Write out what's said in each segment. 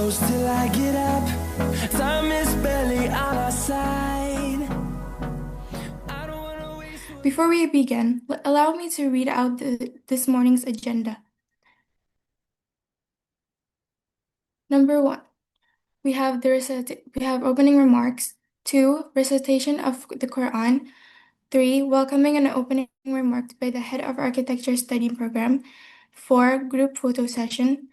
close till I get up. Time is barely on our side. I don't wanna waste. Before we begin, allow me to read out this morning's agenda. Number 1, we have opening remarks. 2, recitation of the Quran. 3, welcoming and opening remarks by the head of Architecture Study Program. 4, group photo session.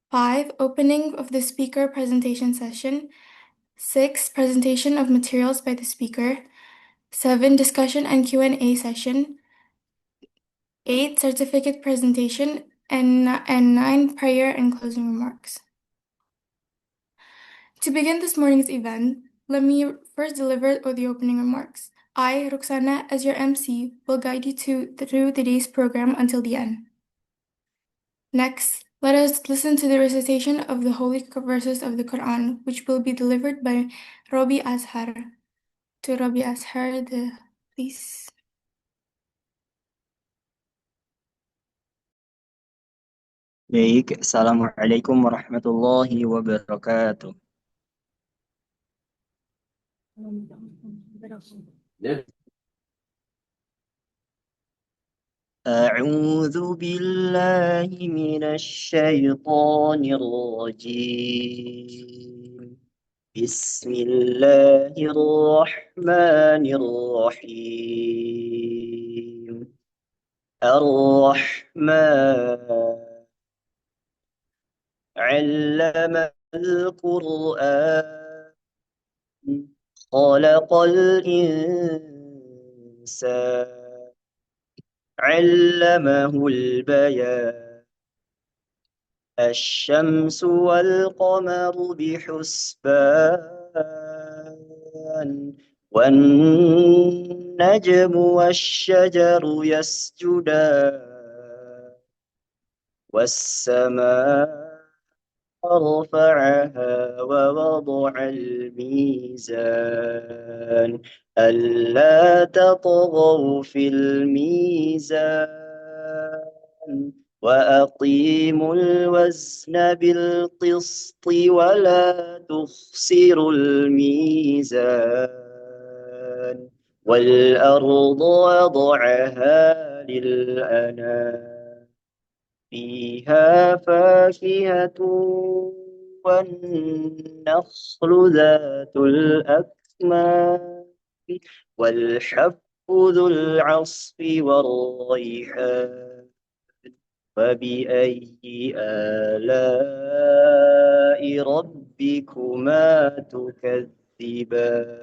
5, opening of the speaker presentation session. 6, presentation of materials by the speaker. 7, discussion and Q&A session. 8, certificate presentation. And 9, prayer and closing remarks. To begin this morning's event, let me first deliver the opening remarks. I, Roxana, as your MC, will guide you through today's program until the end. Next, let us listen to the recitation of the holy verses of the Quran, which will be delivered by Robi Azhar. To Robi Azhar, please. Baik, Assalamualaikum warahmatullahi wabarakatuh. أعوذ بالله من الشيطان الرجيم بسم الله الرحمن الرحيم الرحمن علم القرآن خلق الإنسان علمه البيان الشمس والقمر بحسبان والنجم والشجر يسجدان والسماء رفعها ووضع الميزان ألا تطغوا في الميزان وأقيموا الوزن بالقسط ولا تخسروا الميزان والأرض وضعها للأنام فيها فاكهة والنخل ذات الأكمام والحب ذو العصف والريحان فبأي آلاء ربكما تكذبان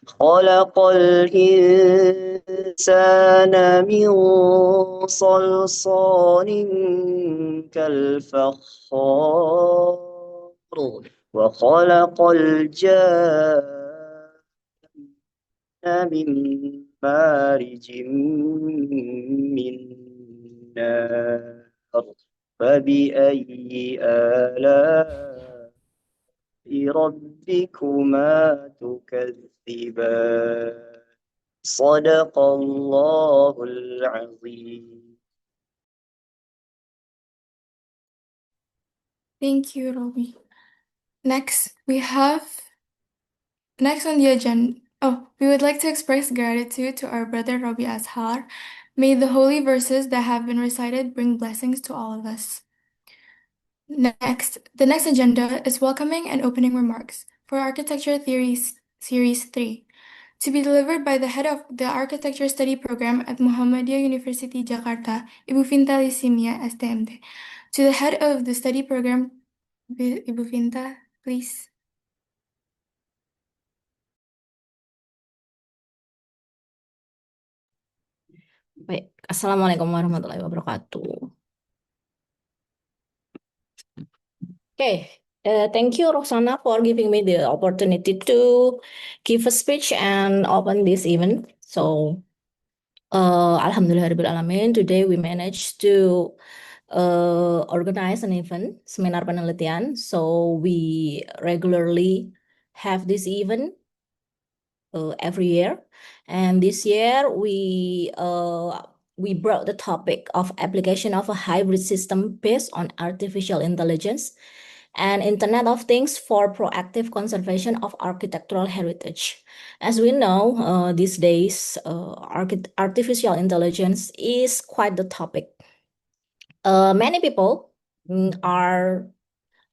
خلق الإنسان من صلصال كالفخار وخلق الجان من مارج من نار فبأي آلاء ربكما تكذبان صدق الله العظيم. Thank you, Robi. Next on the agenda. We would like to express gratitude to our brother Robi Azhar. May the holy verses that have been recited bring blessings to all of us. The next agenda is welcoming and opening remarks for Architecture Theories Series 3, to be delivered by the head of the Architecture Study Program at Muhammadiyah University, Jakarta, Ibu Finta Lisimia, STMD. To the head of the study program, Ibu Finta, please. Baik, Assalamualaikum warahmatullahi wabarakatuh. Okay, thank you, Roxana, for giving me the opportunity to give a speech and open this event. So, Alhamdulillahirrahmanirrahim, today we managed to organize an event, seminar penelitian. So, we regularly have this event every year. And this year, we brought the topic of application of a hybrid system based on artificial intelligence. and Internet of Things for proactive conservation of architectural heritage. As we know, these days, artificial intelligence is quite the topic. Many people are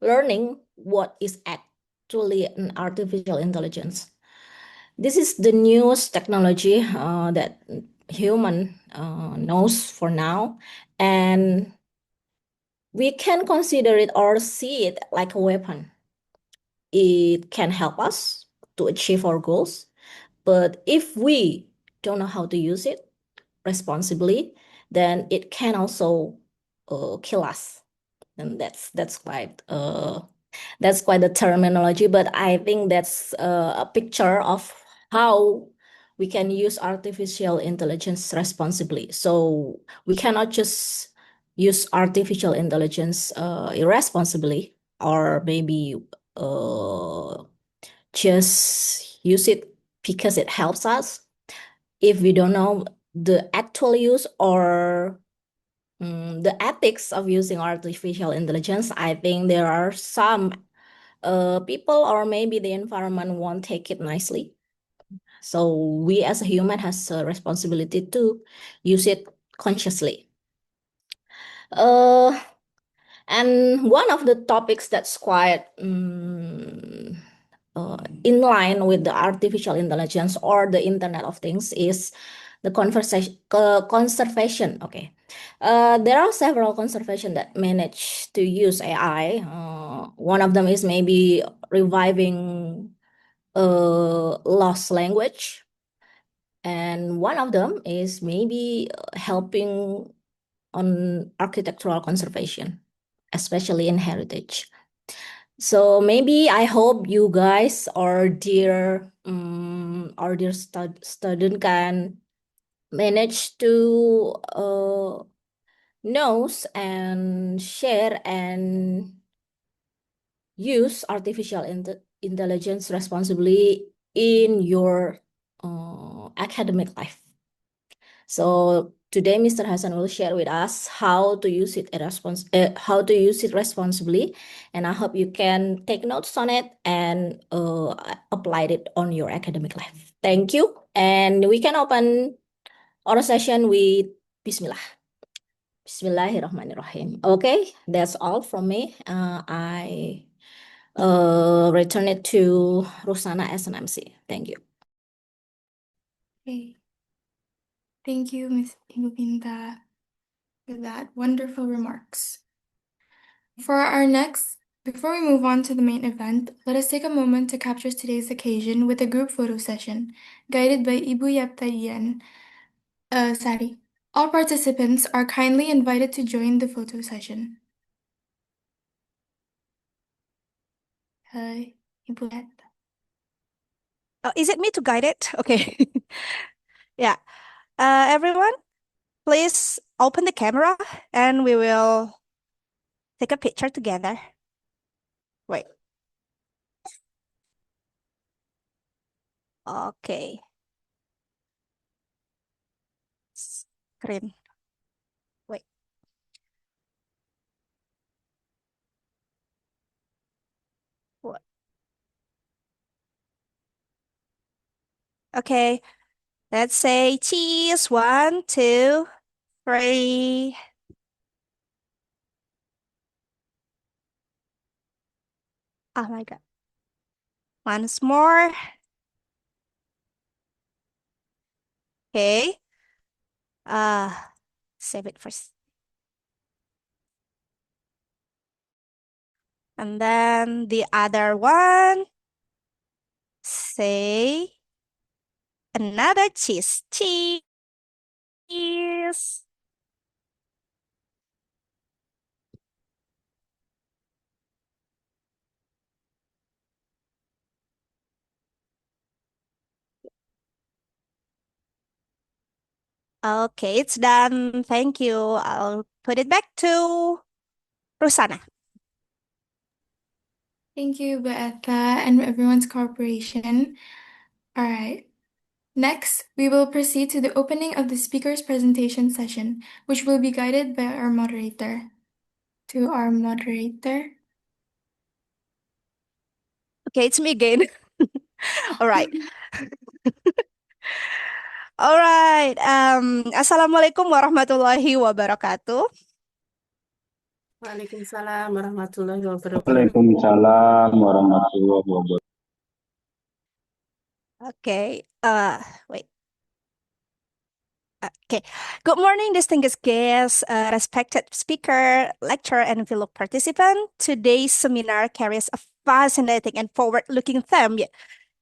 learning what is actually an artificial intelligence. This is the newest technology that human knows for now, and we can consider it or see it like a weapon. It can help us to achieve our goals, but if we don't know how to use it responsibly, then it can also kill us. And that's quite the terminology, but I think that's a picture of how we can use artificial intelligence responsibly. So we cannot just use artificial intelligence irresponsibly, or maybe just use it because it helps us. If we don't know the actual use or the ethics of using artificial intelligence, I think there are some people or maybe the environment won't take it nicely. So we as a human has a responsibility to use it consciously. And one of the topics that's quite in line with the artificial intelligence or the Internet of Things is the conservation. Okay, there are several conservation that manage to use AI. One of them is maybe reviving lost language, and one of them is maybe helping on architectural conservation, especially in heritage. So maybe I hope you guys or dear student can manage to knows and share and use artificial intelligence responsibly in your academic life. So today, Mr. Hassan will share with us how to use it responsibly, and I hope you can take notes on it and apply it on your academic life. Thank you, and we can open our session with Bismillah. Bismillahirrahmanirrahim. Okay, that's all from me. I return it to Rusana as an MC. Thank you. Okay. Thank you, Ms. Ibu Pinta, for that wonderful remarks. Before we move on to the main event, let us take a moment to capture today's occasion with a group photo session, guided by Ibu Yeptadian, Sari. All participants are kindly invited to join the photo session. Ibu Yep. Is it me to guide it? Okay. Yeah. Everyone, please open the camera and we will take a picture together. Wait. Okay. Screen. Wait. What? Okay. Let's say cheese. 1, 2, 3. Oh my God. Once more. Okay. Save it first. And then the other one. Say another cheese. Cheese. Okay, it's done. Thank you. I'll put it back to Rusana. Thank you, Beata, and everyone's cooperation. All right. Next, we will proceed to the opening of the speaker's presentation session, which will be guided by our moderator. To our moderator. Okay, it's me again. All right. All right. Assalamualaikum warahmatullahi wabarakatuh. Waalaikumsalam warahmatullahi wabarakatuh. Waalaikumsalam warahmatullahi wabarakatuh. Okay. Wait. Okay. Good morning, distinguished guests, respected speaker, lecturer, and fellow participant. Today's seminar carries a fascinating and forward-looking theme.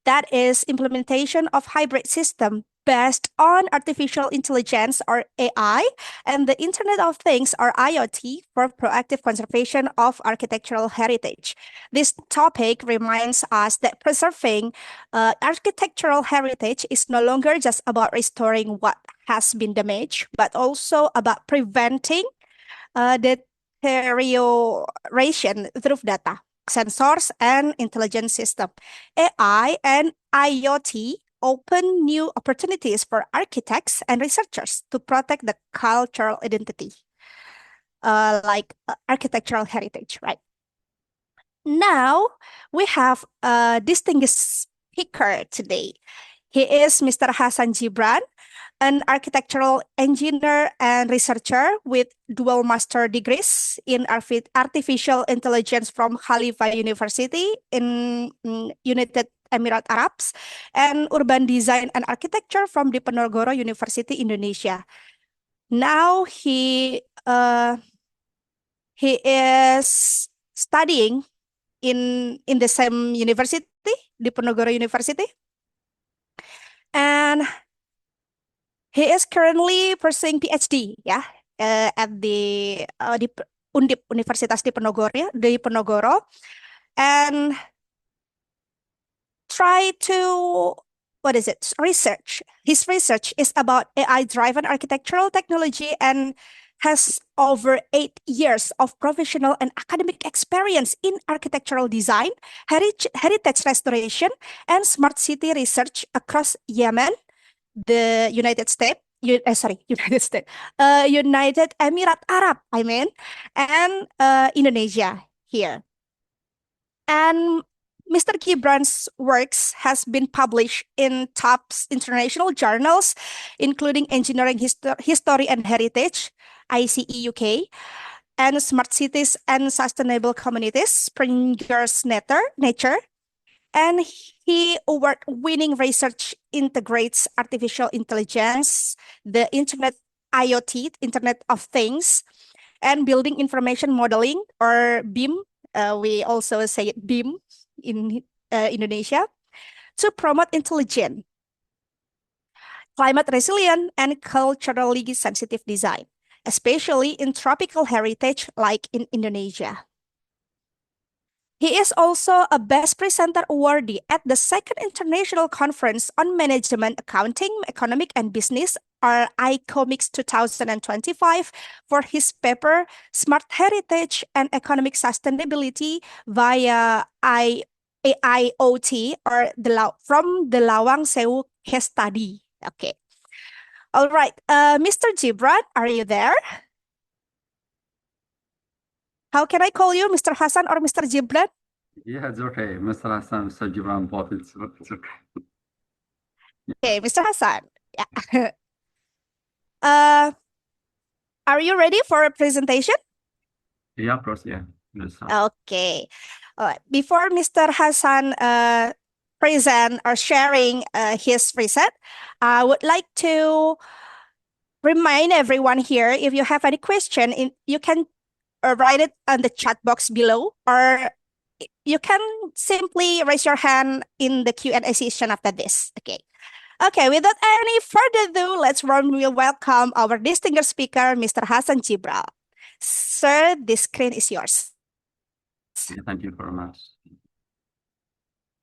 That is implementation of hybrid system based on artificial intelligence or AI and the Internet of Things or IoT for proactive conservation of architectural heritage. This topic reminds us that preserving architectural heritage is no longer just about restoring what has been damaged, but also about preventing deterioration through data, sensors, and intelligence system. AI and IoT open new opportunities for architects and researchers to protect the cultural identity, like architectural heritage, right? Now, we have a distinguished speaker today. He is Mr. Hassan Gbran, an architectural engineer and researcher with dual master degrees in artificial intelligence from Khalifa University in United Emirates Arabs and urban design and architecture from Diponegoro University, Indonesia. Now he is studying in the same university, Diponegoro University, and he is currently pursuing PhD, at the Undip Universitas Diponegoro, and try to research. His research is about AI-driven architectural technology and has over 8 years of professional and academic experience in architectural design, heritage restoration, and smart city research across Yemen, the United Emirates Arab, and Indonesia here. And Mr. Gbran's works has been published in top international journals, including Engineering History and Heritage, ICE UK, and Smart Cities and Sustainable Communities, Springer's Nature, and he award-winning research integrates artificial intelligence, the Internet IoT, Internet of Things, and building information modeling, or BIM. We also say it BIM in Indonesia, to promote intelligent, climate resilient, and culturally sensitive design, especially in tropical heritage like in Indonesia. He is also a Best Presenter awardee at the Second International Conference on Management, Accounting, Economic and Business, or ICOMICS 2025, for his paper Smart Heritage and Economic Sustainability via AIoT, or from the Lawang Sewu case study. Okay. All right. Mr. Gbran, are you there? How can I call you, Mr. Hassan or Mr. Gbran? Yeah, it's okay. Mr. Hassan, Mr. Gbran, both, it's okay. Okay, Mr. Hassan. Yeah. Are you ready for a presentation? Yeah, of course, yeah. Yes, Okay. All right. Before Mr. Hassan present or sharing his research, I would like to remind everyone here, if you have any question, you can write it on the chat box below, or you can simply raise your hand in the Q&A session after this. Okay. Okay, without any further ado, let's warmly welcome our distinguished speaker, Mr. Hassan Gbran. Sir, the screen is yours. yeah, thank you very much.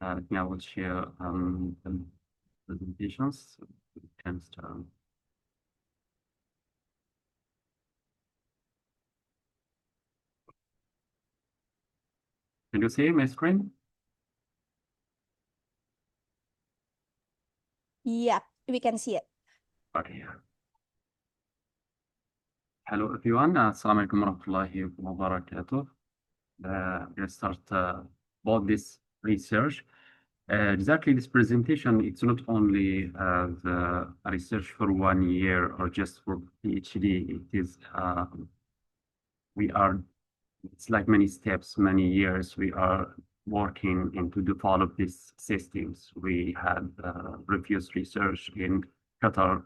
I think I will share the presentations. We can start. Can you see my screen? Yeah, we can see it. Okay. Hello everyone. Assalamu alaikum warahmatullahi wabarakatuh. Let's start about this research. Exactly, this presentation, it's not only the research for 1 year or just for PhD. It is, it's like many steps, many years. We are working to develop these systems. We had previous research in Qatar,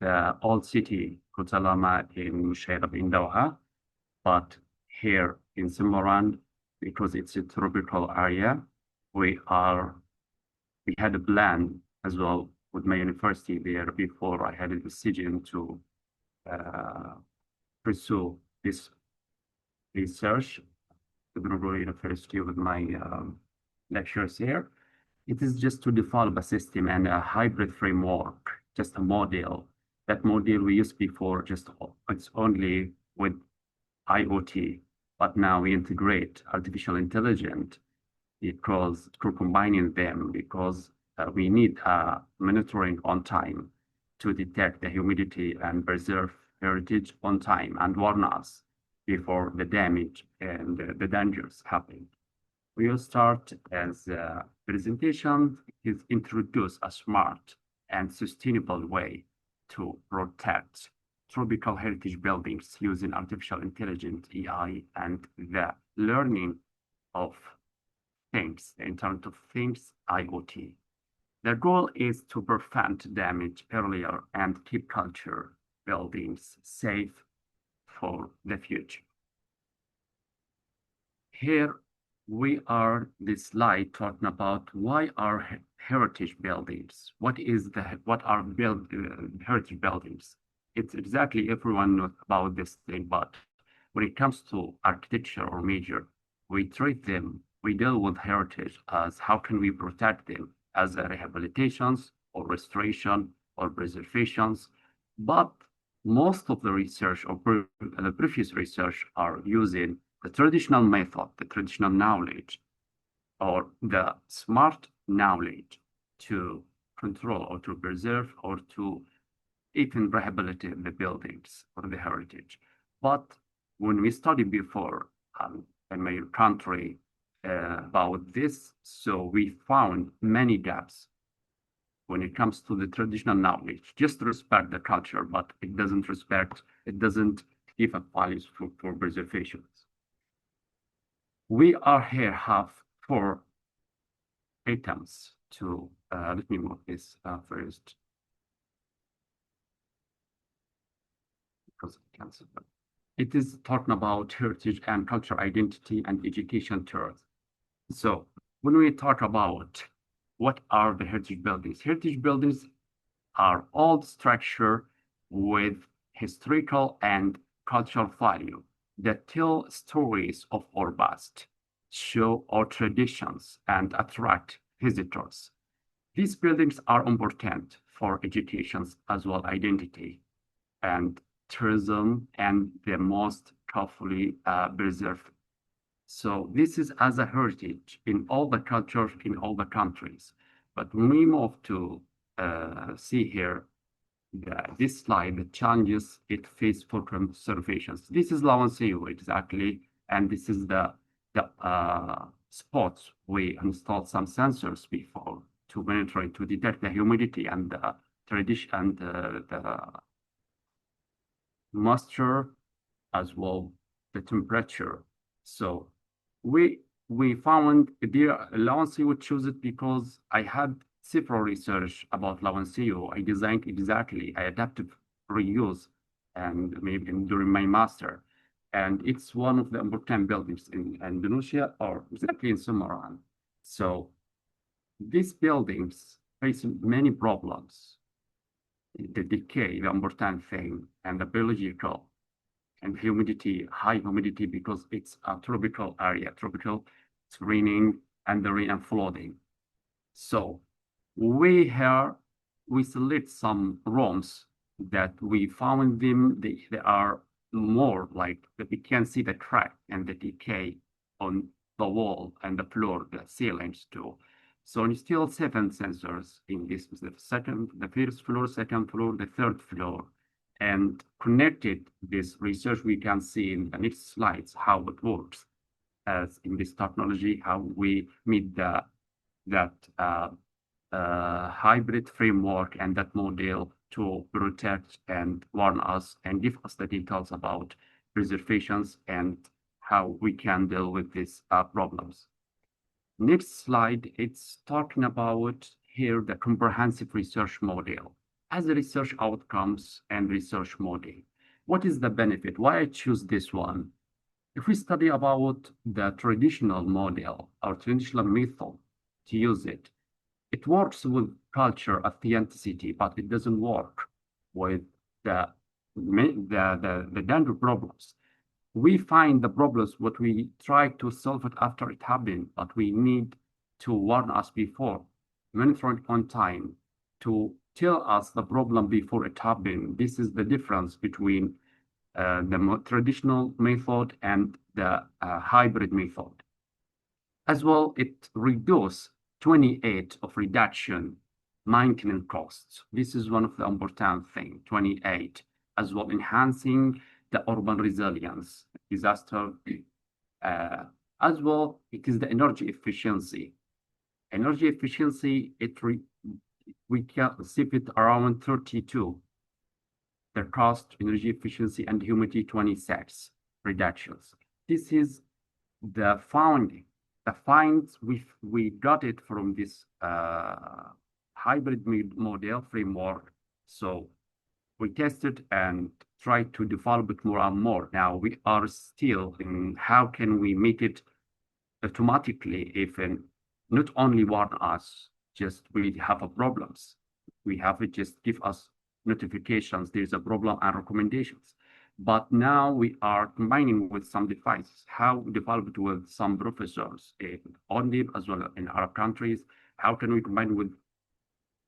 the old city, Kutalama in Musharraf in Doha, but here in Simorand, because it's a tropical area, we had a plan as well with my university there before I had a decision to pursue this research at the University with my lectures here. It is just to develop a system and a hybrid framework, just a model. That model we used before, it's only with IoT, but now we integrate artificial intelligence because through combining them, because we need monitoring on time to detect the humidity and preserve heritage on time and warn us before the damage and the dangers happen. We will start as a presentation is introduce a smart and sustainable way to protect tropical heritage buildings using artificial intelligence, AI, and the learning of things, the Internet of Things, IoT. The goal is to prevent damage earlier and keep culture buildings safe for the future. Here we are this slide talking about why are heritage buildings? What are heritage buildings? It's exactly everyone knows about this thing, but when it comes to architecture or major, we treat them, we deal with heritage as how can we protect them as a rehabilitations or restoration or preservations. But most of the research or the previous research are using the traditional method, the traditional knowledge, or the smart knowledge to control or to preserve or to even rehabilitate the buildings or the heritage. But when we studied before in my country about this, so we found many gaps when it comes to the traditional knowledge. Just respect the culture, but it doesn't give a values for preservation. We are here have 4 items to, let me move this first. Because I can't see that. It is talking about heritage and cultural identity and education tours. So when we talk about what are the heritage buildings are old structure with historical and cultural value that tell stories of our past, show our traditions, and attract visitors. These buildings are important for education as well identity and tourism, and the most carefully preserved. So this is as a heritage in all the cultures, in all the countries. But when we move to see here, this slide, the challenges it faces for conservation. This is Lawan Seyu exactly, and this is the spots we installed some sensors before to monitor, to detect the humidity and the tradition and the moisture as well, the temperature. So we found the Lawan Seyu chose it because I had several research about Lawan Seyu. I designed exactly, I adaptive reuse and maybe during my master. And it's one of the important buildings in Indonesia or exactly in Semarang. So these buildings face many problems. The decay, the important thing, and the biological and humidity, high humidity because it's a tropical area, it's raining and the rain and flooding. So we select some rooms that we found them, they are more like that we can see the crack and the decay on the wall and the floor, the ceilings too. So it's still 7 sensors in this, the first floor, second floor, the third floor, and connected this research we can see in the next slides how it works. as in this technology, how we meet that hybrid framework and that model to protect and warn us and give us the details about reservations and how we can deal with these problems. Next slide, it's talking about here the comprehensive research model as a research outcomes and research model. What is the benefit? Why I choose this one? If we study about the traditional model or traditional method to use it, it works with culture authenticity, but it doesn't work with the danger problems. We find the problems, what we try to solve it after it happened, but we need to warn us before, monitor it on time, to tell us the problem before it happened. This is the difference between the traditional method and the hybrid method. As well, it reduces 28 of reduction maintenance costs. This is one of the important things, 28, as well enhancing the urban resilience, disaster. As well, it is the energy efficiency. Energy efficiency, we can save it around 32. The cost, energy efficiency, and humidity 26 reductions. This is the finding. The finds we got it from this hybrid model framework. So we tested and tried to develop it more and more. Now we are still in how can we make it automatically, even not only warn us, just we have a problems. We have it just give us notifications, there's a problem and recommendations. But now we are combining with some devices, how developed with some professors in only as well in Arab countries. How can we combine with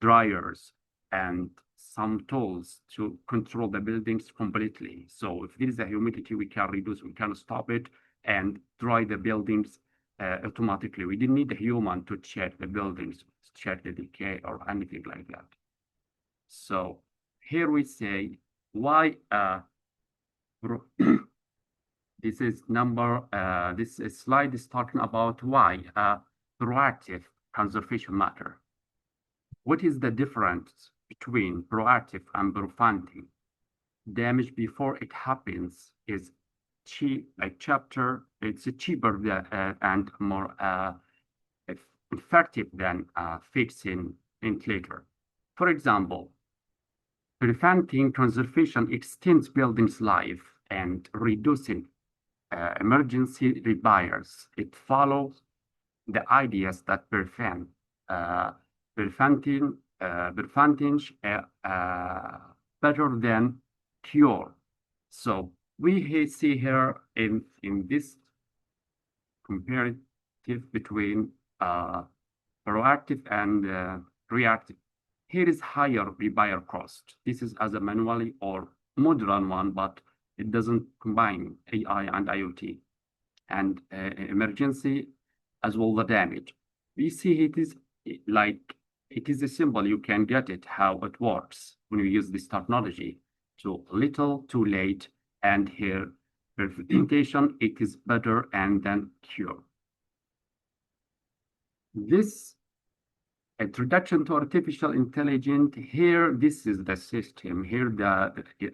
dryers and some tools to control the buildings completely? So if there is a humidity, we can reduce, we can stop it and dry the buildings automatically. We didn't need a human to check the buildings, check the decay or anything like that. So here we say why this is this slide is talking about why proactive conservation matter. What is the difference between proactive and preventing? Damage before it happens is cheap, it's cheaper and more effective than fixing it later. For example, preventing conservation extends buildings' life and reducing emergency repairs. It follows the ideas that preventing better than cure. So we see here in this comparative between proactive and reactive. Here is higher repair cost. This is as a manually or modern one, but it doesn't combine AI and IoT and emergency as well the damage. We see it is like, it is a symbol, you can get it, how it works when you use this technology. Too little, too late, and here, prevention, it is better and then cure. This introduction to artificial intelligence, here, this is the system. Here,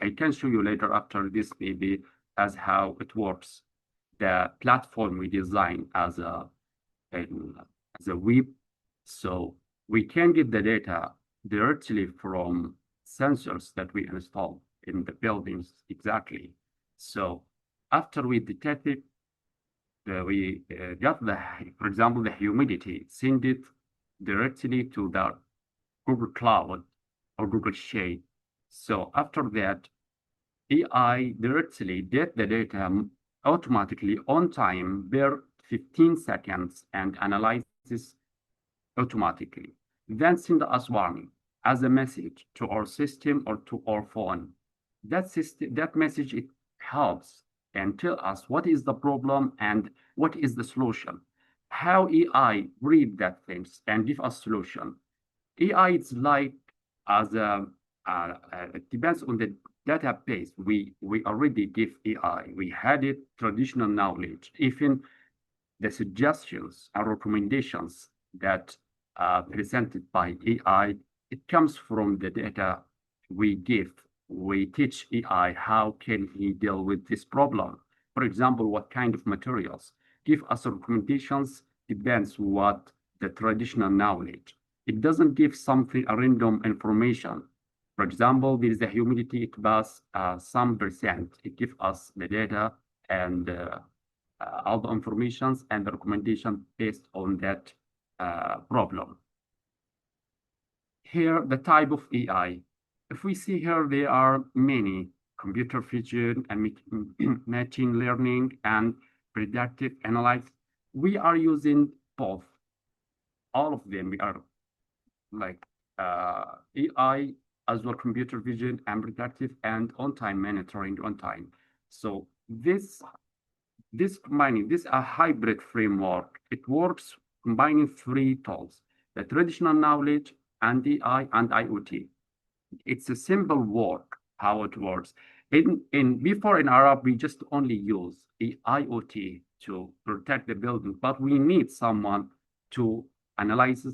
I can show you later after this maybe as how it works. The platform we design as a web. So we can get the data directly from sensors that we install in the buildings exactly. So after we detect it, we got for example, the humidity, send it directly to the Google Cloud or Google Shade. So after that, AI directly get the data automatically on time per 15 seconds and analyzes automatically. Then send us warning as a message to our system or to our phone. That message, it helps and tell us what is the problem and what is the solution. How AI read that things and give us solution. AI is like as it depends on the database. We already give AI. We had it traditional knowledge. Even the suggestions and recommendations that are presented by AI, it comes from the data we give. We teach AI how can he deal with this problem. For example, what kind of materials. Give us recommendations depends what the traditional knowledge. It doesn't give something a random information. For example, there is a humidity, it was some percent. It gives us the data and all the informations and the recommendation based on that problem. Here, the type of AI. If we see here, there are many: computer vision and machine learning and predictive analysis. We are using both. All of them, we are like AI as well, computer vision and predictive and on-time monitoring on time. So this combining, this a hybrid framework. It works combining three tools: the traditional knowledge and AI and IoT. It's a simple work, how it works. Before in Arab, we just only use the IoT to protect the building, but we need someone to analyze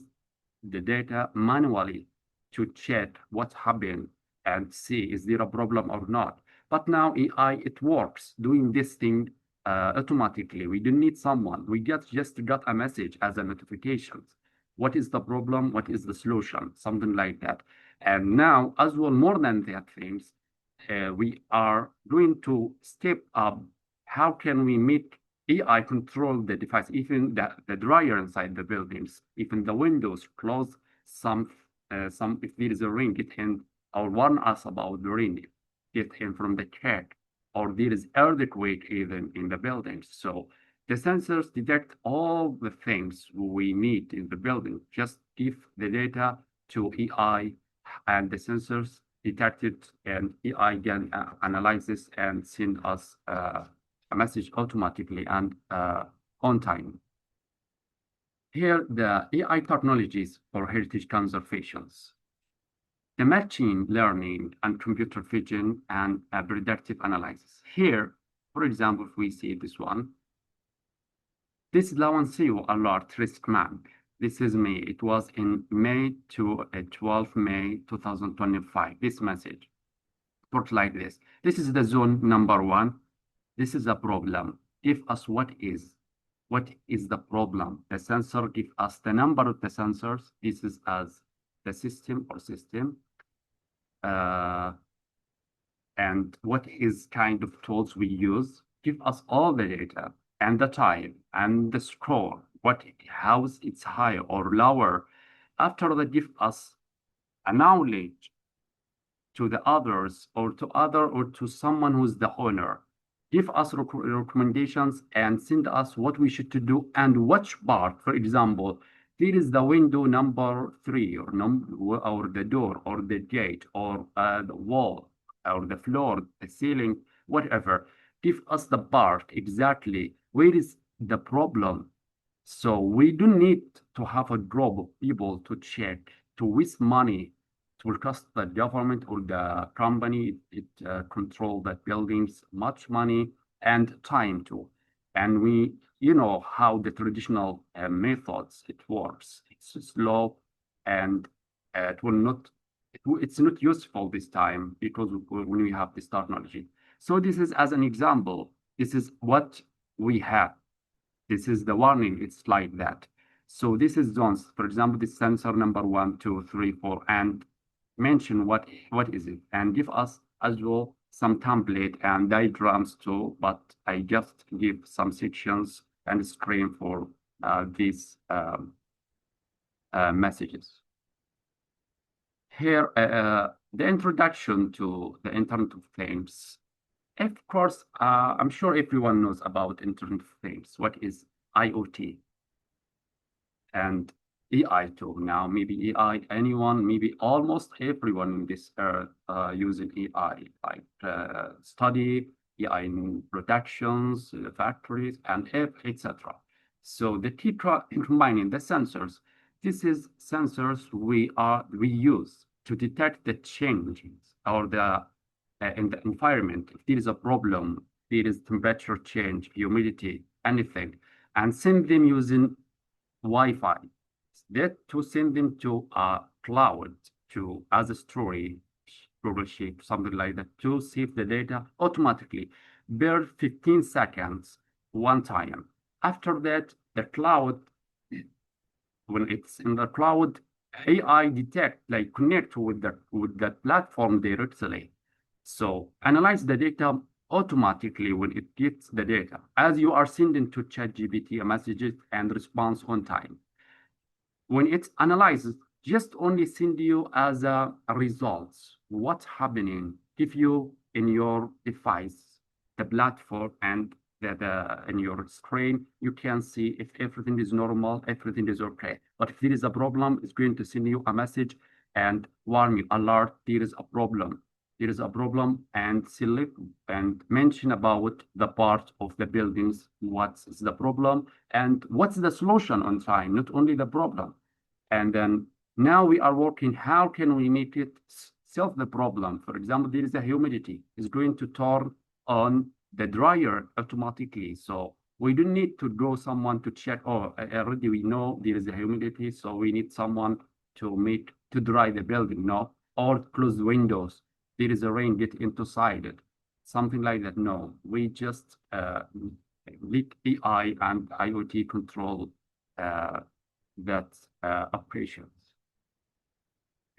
the data manually to check what happened and see is there a problem or not. But now AI, it works doing this thing automatically. We don't need someone. We just got a message as a notification. What is the problem? What is the solution? Something like that. And now, as well, more than that things, we are going to step up. How can we make AI control the device, even the dryer inside the buildings, even the windows, close some if there is a rain, get in or warn us about the rain, get in from the check, or there is earthquake even in the buildings. So the sensors detect all the things we need in the building. Just give the data to AI, and the sensors detect it, and AI can analyze this and send us a message automatically and on time. Here, the AI technologies for heritage conservations, the machine learning and computer vision and predictive analysis. Here, for example, if we see this one, this is Lawansiu alert risk map. This is May. It was in May to 12 May 2025. This message works like this. This is the zone number 1. This is a problem. Give us what is the problem. The sensor give us the number of the sensors. This is as the system or system. And what is kind of tools we use. Give us all the data and the time and the score, how it's higher or lower. After that, give us a knowledge to the others or to someone who's the owner. Give us recommendations and send us what we should to do and which part. For example, there is the window number 3 or the door or the gate or the wall or the floor, the ceiling, whatever. Give us the part exactly where is the problem. So we do need to have a group of people to check, to waste money, to cost the government or the company it control the buildings much money and time too. And we, you know how the traditional methods it works. It's slow and it's not useful this time because when we have this technology. So this is as an example. This is what we have. This is the warning. It's like that. So this is zones. For example, this sensor number 1, 2, 3, 4, and mention what is it, and give us as well some template and diagrams too. But I just give some sections and screen for these messages. Here, the introduction to the Internet of Things. Of course, I'm sure everyone knows about Internet of Things. What is IoT? And AI too. Now, maybe AI, anyone, maybe almost everyone in this earth using AI, like study, AI in productions, factories, and etc. So the key combining the sensors. This is sensors we use to detect the changes or the in the environment. If there is a problem, there is temperature change, humidity, anything. and send them using Wi-Fi. That to send them to a cloud to as a story, Google Sheet, something like that, to save the data automatically per 15 seconds one time. After that, the cloud, when it's in the cloud, AI detect, like connect with the platform directly. So analyze the data automatically when it gets the data, as you are sending to ChatGPT a messages and response on time. When it analyzes, just only send you as a results, what's happening, give you in your device, the platform, and in your screen, you can see if everything is normal, everything is okay. But if there is a problem, it's going to send you a message and warn you, alert, there is a problem. There is a problem, and select and mention about the part of the buildings, what's the problem and what's the solution on time, not only the problem. And then now we are working, how can we make it solve the problem? For example, there is a humidity, it's going to turn on the dryer automatically. So we don't need to go someone to check, oh, already we know there is a humidity, so we need someone to dry the building, no? Or close the windows. There is a rain, get inside it. Something like that, no. We just let AI and IoT control that operations.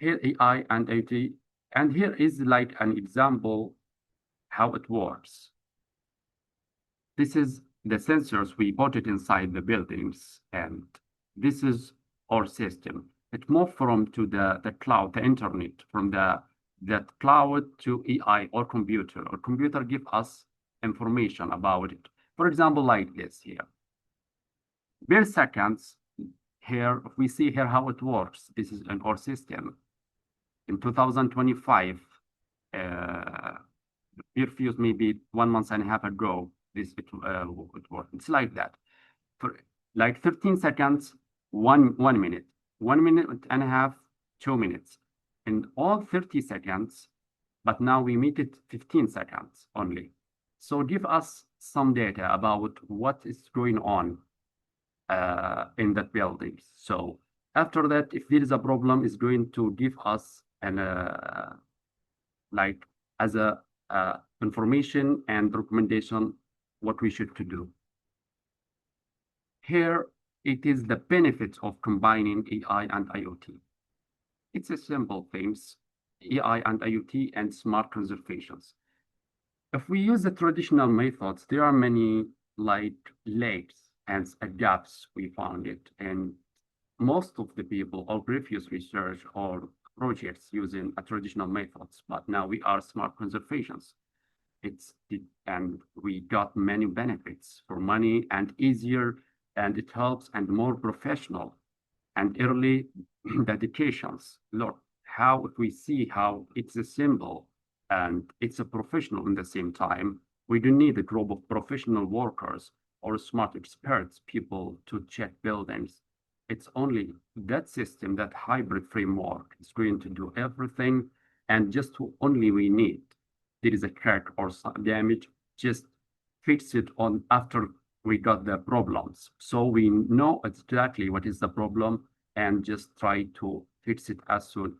Here AI and IoT, and here is like an example how it works. This is the sensors we put it inside the buildings, and this is our system. It moved from to the cloud, the internet, from that cloud to AI or computer. Or computer give us information about it. For example, like this here. Per seconds, here we see here how it works. This is in our system. In 2025, refused maybe 1 month and a half ago, it worked. It's like that. For like 13 seconds, 1 minute, 1 minute and a half, 2 minutes. And all 30 seconds, but now we make it 15 seconds only. So give us some data about what is going on in that building. So after that, if there is a problem, it's going to give us an like as a information and recommendation what we should to do. Here it is the benefits of combining AI and IoT. It's a simple things, AI and IoT and smart conservations. If we use the traditional methods, there are many like lakes and gaps we found it, and most of the people or previous research or projects using a traditional methods, but now we are smart conservations. And we got many benefits for money and easier, and it helps and more professional and early dedications. Look, how if we see how it's a symbol and it's a professional in the same time, we don't need a group of professional workers or smart experts, people to check buildings. It's only that system, that hybrid framework is going to do everything, and just only we need. There is a crack or some damage, just fix it on after we got the problems. So we know exactly what is the problem and just try to fix it as soon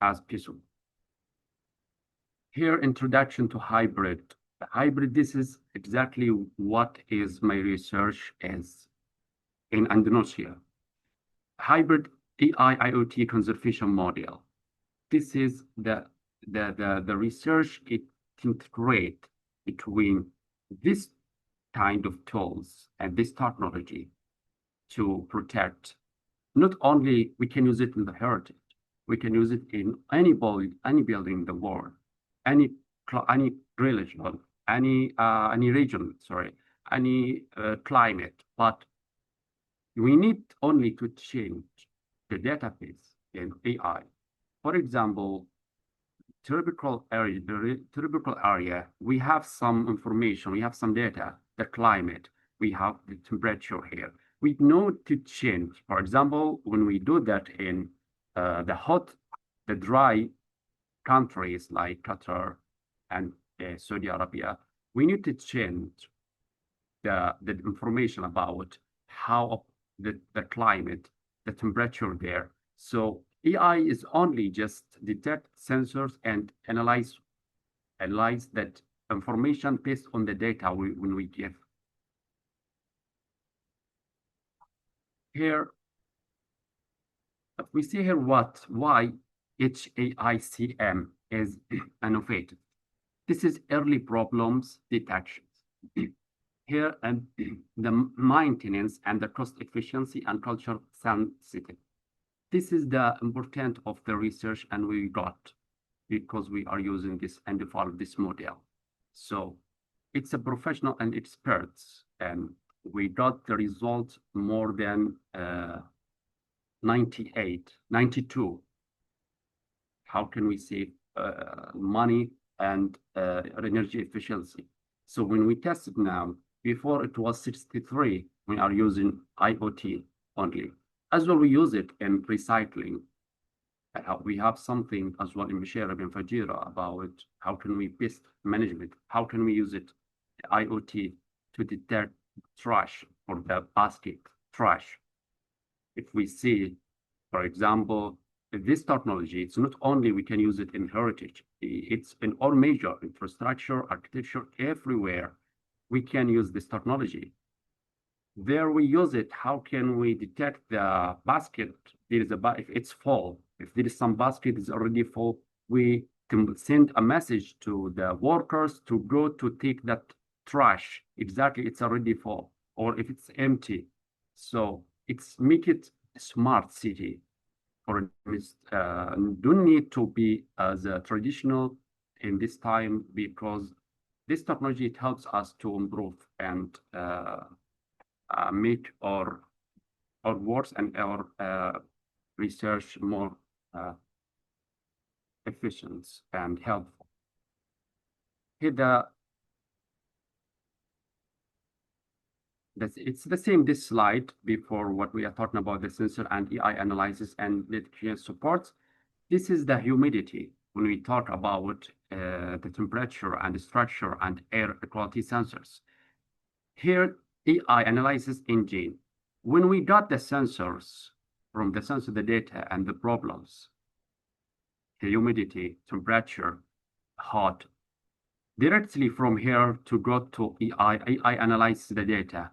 as possible. Here, introduction to hybrid. Hybrid, this is exactly what is my research is in Indonesia. Hybrid AI IoT conservation model. This is the research it integrate between this kind of tools and this technology to protect. Not only we can use it in the heritage, we can use it in any building in the world, any religion, any region, sorry, any climate. But we need only to change the database in AI. For example, tropical area, we have some information, we have some data, the climate, we have the temperature here. We know to change. For example, when we do that in the dry countries like Qatar and Saudi Arabia, we need to change the information about how the climate, the temperature there. So AI is only just detect sensors and analyze that information based on the data when we give. Here, we see here why HAICM is innovative. This is early problems detections. Here, and the maintenance and the cost efficiency and culture sensitive. This is the important of the research, and we got because we are using this and develop this model. So it's a professional and experts, and we got the result more than 92. How can we save money and energy efficiency? So when we test it now, before it was 63, we are using IoT only. As well, we use it in recycling. We have something as well in Bashira bin Fajira about how can we best management, how can we use it, IoT, to detect trash or the basket trash. If we see, for example, this technology, it's not only we can use it in heritage, it's in all major infrastructure, architecture, everywhere we can use this technology. There we use it, how can we detect the basket? If it's full, if there is some basket is already full, we can send a message to the workers to go to take that trash. Exactly, it's already full, or if it's empty. So it's make it a smart city. Or don't need to be as traditional in this time, because this technology, it helps us to improve and make our works and our research more efficient and helpful. Here it's the same, this slide before what we are talking about, the sensor and AI analysis and the support. This is the humidity when we talk about the temperature and the structure and air quality sensors. Here, AI analysis engine. When we got the sensors, from the sensor, the data and the problems, the humidity, temperature, hot, directly from here to go to AI analyzes the data,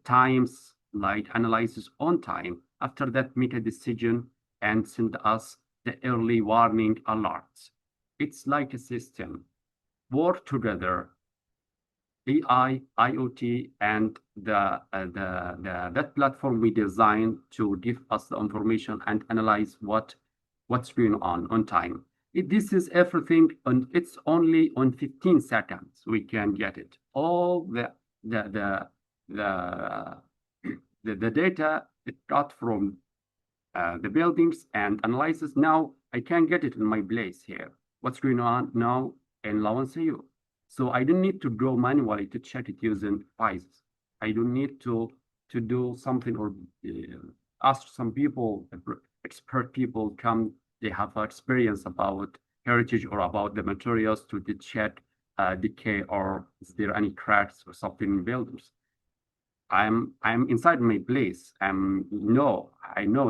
times, light analysis on time. After that, make a decision and send us the early warning alerts. It's like a system, work together, AI, IoT, and that platform we designed to give us the information and analyze what's going on time. This is everything, and it's only on 15 seconds we can get it. All the data it got from the buildings and analysis. Now I can get it in my place here. What's going on now in Lawansayu? So I don't need to go manually to check it using PISs. I don't need to do something or ask some people, expert people come, they have experience about heritage or about the materials to check decay or is there any cracks or something in buildings. I'm inside my place. I know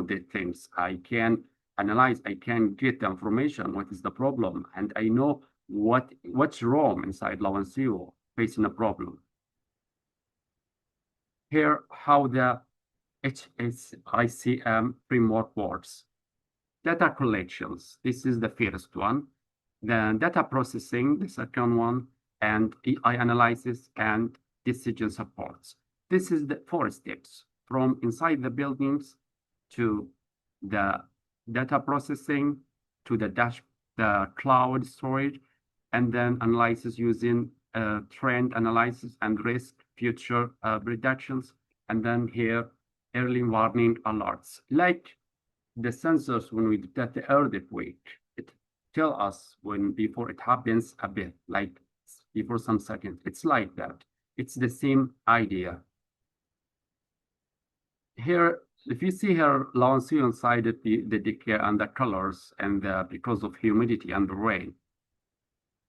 the things. I can analyze, I can get the information, what is the problem, and I know what's wrong inside Lawansayu facing a problem. Here, how the HAICM framework works. Data collections, this is the first one. Then data processing, the second one, and AI analysis and decision supports. This is the 4 steps from inside the buildings to the data processing to the cloud storage, and then analysis using trend analysis and risk future predictions, and then here early warning alerts. Like the sensors, when we detect the earthquake, it tells us when before it happens a bit, like before some seconds. It's like that. It's the same idea. Here, if you see here, Lawansayu inside it, the decay and the colors, and because of humidity and the rain,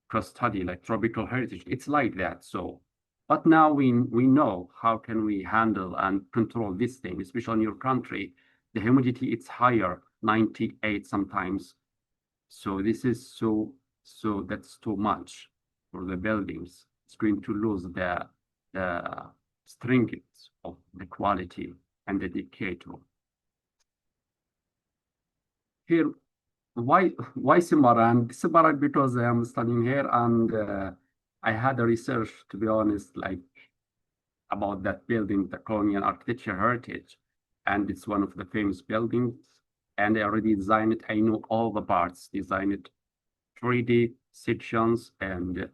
cross study like tropical heritage, it's like that. So But now we know how can we handle and control this thing, especially in your country. The humidity, it's higher, 98 sometimes. So this is so that's too much for the buildings. It's going to lose the strength of the quality and the indicator. Here, why Simaran? Simaran because I am studying here and I had a research, to be honest, like about that building, the colonial architecture heritage, and it's one of the famous buildings. And I already designed it. I know all the parts, design it, 3D sections, and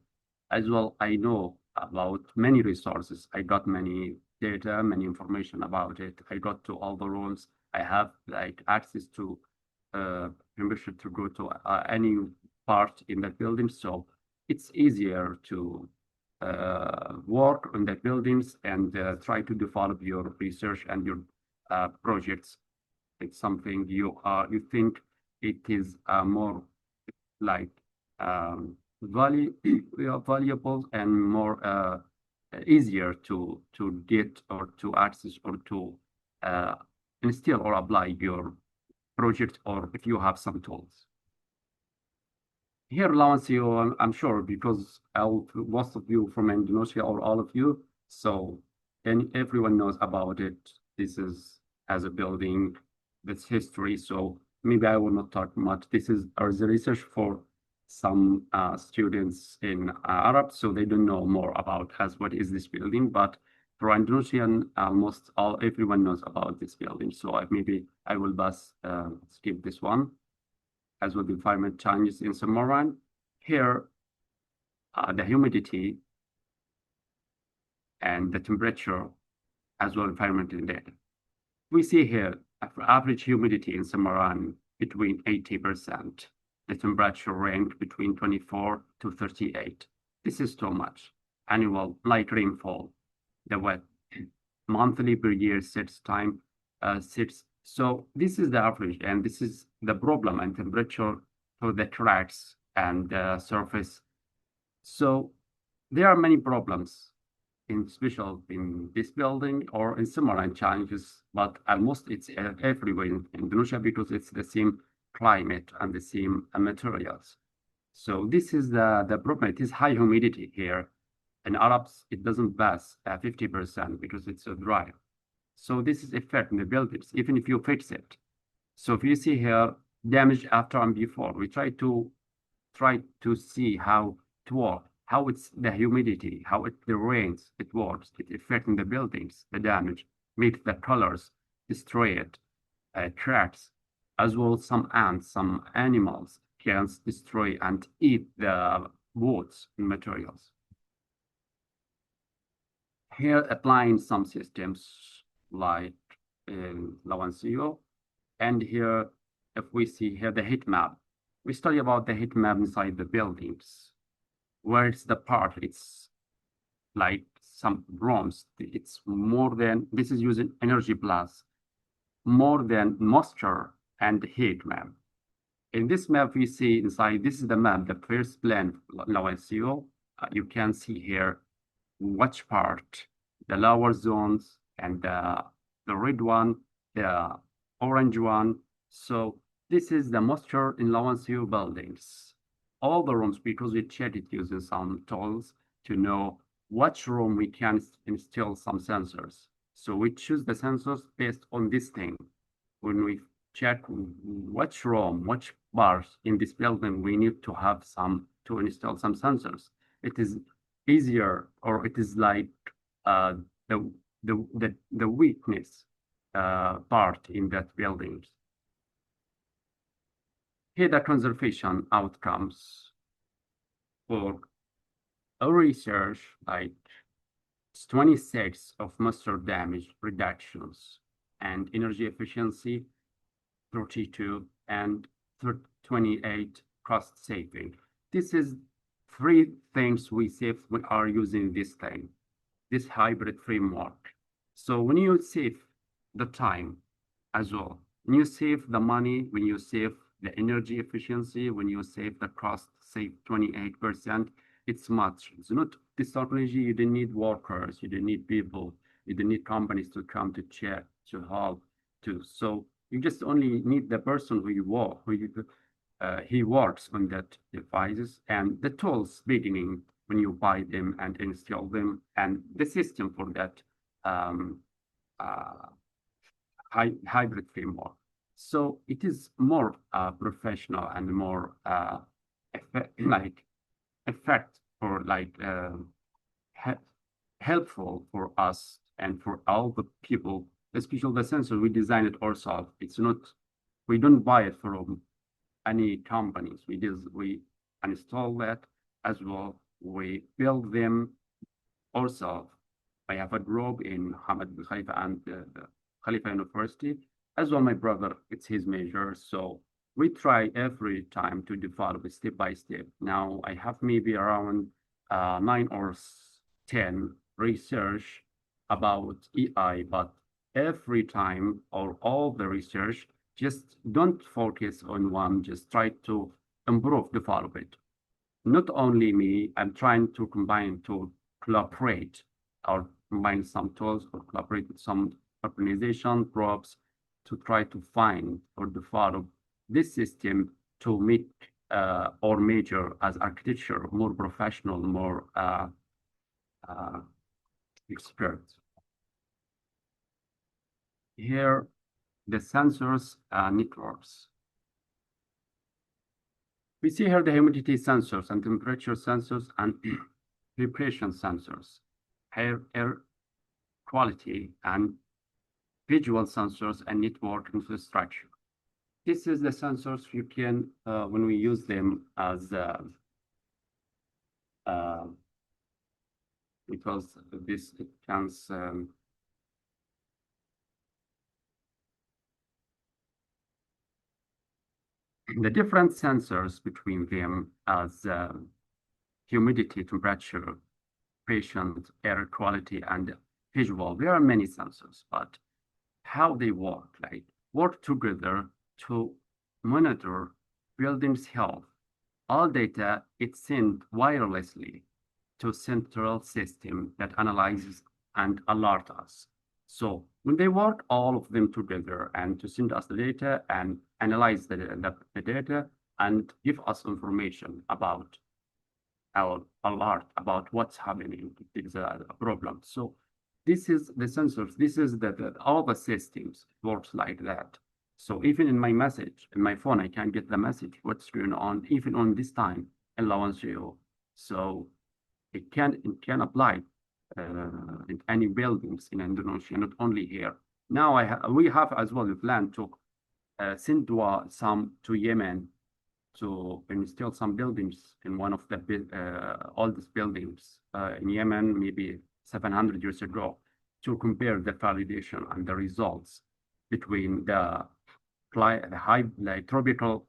as well, I know about many resources. I got many data, many information about it. I got to all the rooms. I have like access to permission to go to any part in that building. So it's easier to work on that buildings and try to develop your research and your projects. It's something you think it is more like valuable and more easier to get or to access or to instill or apply your project, or if you have some tools. Here, Lawancio, I'm sure because most of you from Indonesia or all of you, so and everyone knows about it. This is as a building, that's history. So maybe I will not talk much. This is the research for some students in Arab, so they don't know more about what is this building. But for Indonesian, almost everyone knows about this building. So maybe I will skip this one. As well, the environment changes in Samoran. Here, the humidity and the temperature, as well environmental data. We see here average humidity in Samoran between 80%. The temperature range between 24 to 38. This is too much. Annual light rainfall, the wet monthly per year sets time sets. So this is the average, and this is the problem and temperature for the tracks and the surface. So there are many problems, in special in this building or in similar challenges, but almost it's everywhere in Indonesia because it's the same climate and the same materials. So this is the problem. It is high humidity here. In Arabs, it doesn't pass 50% because it's so dry. So this is effect in the buildings, even if you fix it. So if you see here, damage after and before, we try to see how it works, how it's the humidity, how the rains, it works, it affecting the buildings, the damage, make the colors, destroy it, cracks, as well as some ants, some animals can destroy and eat the woods and materials. Here applying some systems like Lawancio, and here if we see here the heat map, we study about the heat map inside the buildings. Where it's the part, it's like some rooms, it's more than, this is using energy plus, more than moisture and heat map. In this map we see inside, this is the map, the first plan, Lawancio. You can see here which part, the lower zones and the red one, the orange one. So this is the moisture in Lawancio buildings. All the rooms, because we check it using some tools to know which room we can install some sensors. So we choose the sensors based on this thing. When we check which room, which bars in this building, we need to have to install some sensors. It is easier, or it is like the weakness part in that building. Here the conservation outcomes for our research, like 26 of moisture damage reductions and energy efficiency 32 and 28 cost saving. This is 3 things we save when we are using this thing, this hybrid framework. So when you save the time as well, when you save the money, when you save the energy efficiency, when you save the cost, save 28%, it's much. It's not this technology. You didn't need workers. You didn't need people. You didn't need companies to come to check, to help, to. So you just only need the person who you work, he works on that devices and the tools beginning when you buy them and install them, and the system for that hybrid framework. So it is more professional and more effect for helpful for us and for all the people, especially the sensor. We design it ourselves. It's not, we don't buy it from any companies. We install that as well. We build them ourselves. I have a group in Hamad Khalifa and Khalifa University. As well, my brother, it's his major. So we try every time to develop step by step. Now I have maybe around 9 or 10 research about AI, but every time or all the research, just don't focus on one, just try to improve, develop it. Not only me, I'm trying to combine, to collaborate or combine some tools or collaborate with some organization groups to try to find or develop this system to make our major as architecture more professional, more expert. Here, the sensors networks. We see here the humidity sensors and temperature sensors and vibration sensors, air quality and visual sensors and network infrastructure. This is the sensors you can, when we use them as, because this can, the different sensors between them as humidity, temperature, patient, air quality, and visual. There are many sensors, but how they work together to monitor buildings' health. All data is sent wirelessly to central system that analyzes and alert us. So when they work all of them together and to send us the data and analyze the data and give us information about our alert about what's happening, if there is a problem. So this is the sensors, this is all the systems works like that. So even in my message, in my phone, I can get the message, what's going on, even on this time, allowance zero. So it can apply in any buildings in Indonesia, not only here. Now we have as well a plan to send some to Yemen to install some buildings in one of the oldest buildings in Yemen, maybe 700 years ago, to compare the validation and the results between the high tropical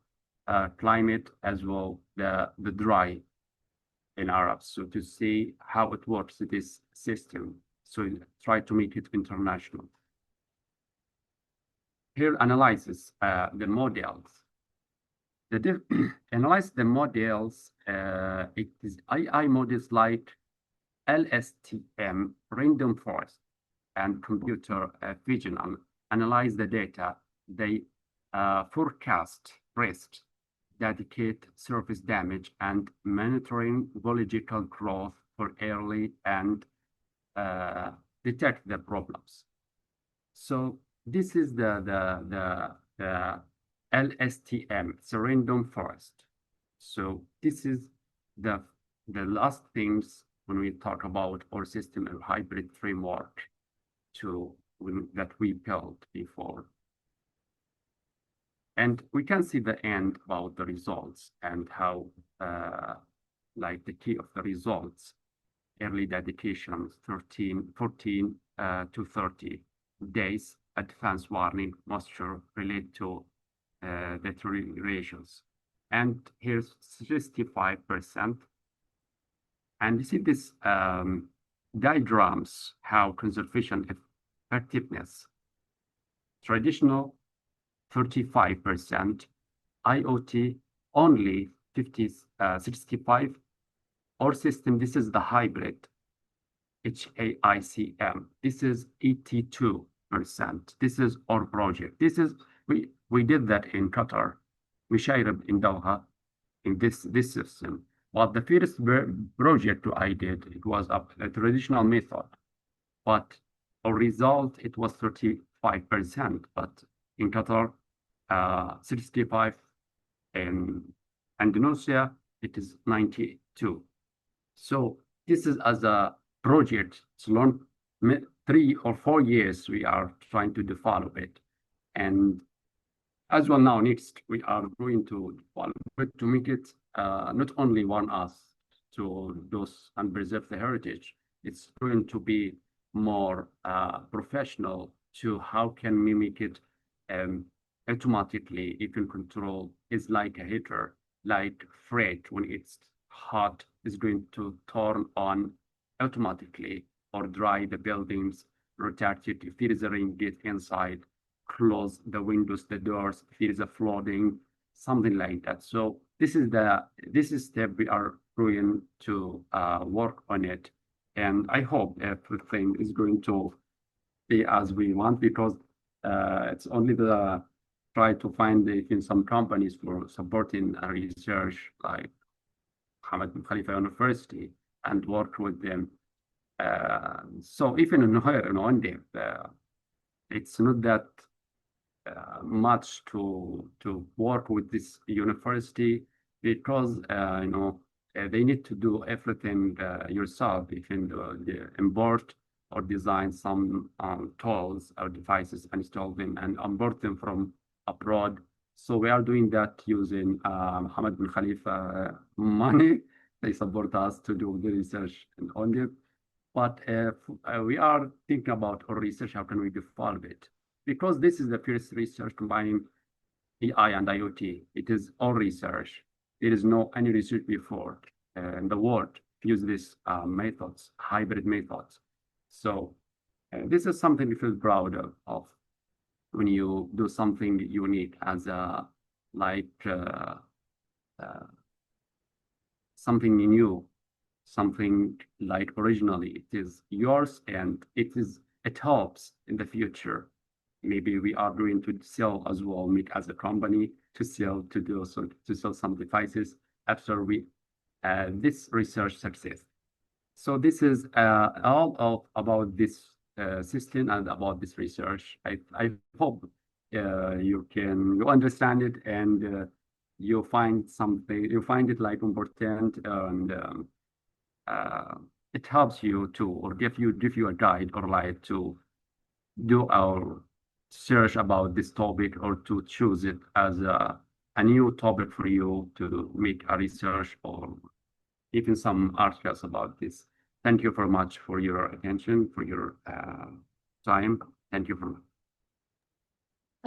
climate as well the dry in Arab, so to see how it works, this system. So try to make it international. Here analyzes the models. Analyze the models. It is AI models like LSTM, random forest, and computer vision. Analyze the data. They forecast risks, dedicate surface damage, and monitoring biological growth for early and detect the problems. So this is the LSTM, it's a random forest. So this is the last things when we talk about our system of hybrid framework that we built before. And we can see the end about the results and how, the key of the results, early dedication, 14 to 30 days, advanced warning, moisture related to deteriorations. And here's 65%. And you see this diagrams, how conservation effectiveness, traditional 35%, IoT only 65, Our system, this is the hybrid, HAICM. This is 82%. This is our project. This is, we did that in Qatar. We shared in Doha in this system. But the first project I did, it was a traditional method. But our result, it was 35%. But in Qatar, 65. In Indonesia, it is 92. So this is as a project, it's long, 3 or 4 years we are trying to develop it. And as well now, next, we are going to develop it to make it not only want us to those and preserve the heritage, it's going to be more professional to how can we make it automatically. If you control is like a heater, like freight, when it's hot, is going to turn on automatically or dry the buildings, rotate it. If there is a rain, get inside, close the windows, the doors, if there is a flooding, something like that. So this is step we are going to work on it. And I hope everything is going to be as we want, because it's only the try to find in some companies for supporting research like Hamad bin Khalifa University and work with them. So even in here in India, it's not that much to work with this university, because they need to do everything yourself. You can do import or design some tools or devices, install them and import them from abroad. So we are doing that using Hamad bin Khalifa money. They support us to do the research in India. But we are thinking about our research, how can we develop it? Because this is the first research combining AI and IoT. It is all research. There is no any research before in the world use these methods, hybrid methods. So this is something we feel proud of when you do something unique as a something new, something like originally it is yours, and it helps in the future. Maybe we are going to sell as well, make as a company to sell some devices after we this research success. So this is all about this system and about this research. I hope you understand it, and you find it like important, and it helps you to, or give you a guide or like to do our search about this topic, or to choose it as a new topic for you to make a research or even some articles about this. Thank you very much for your attention, for your time. Thank you very much.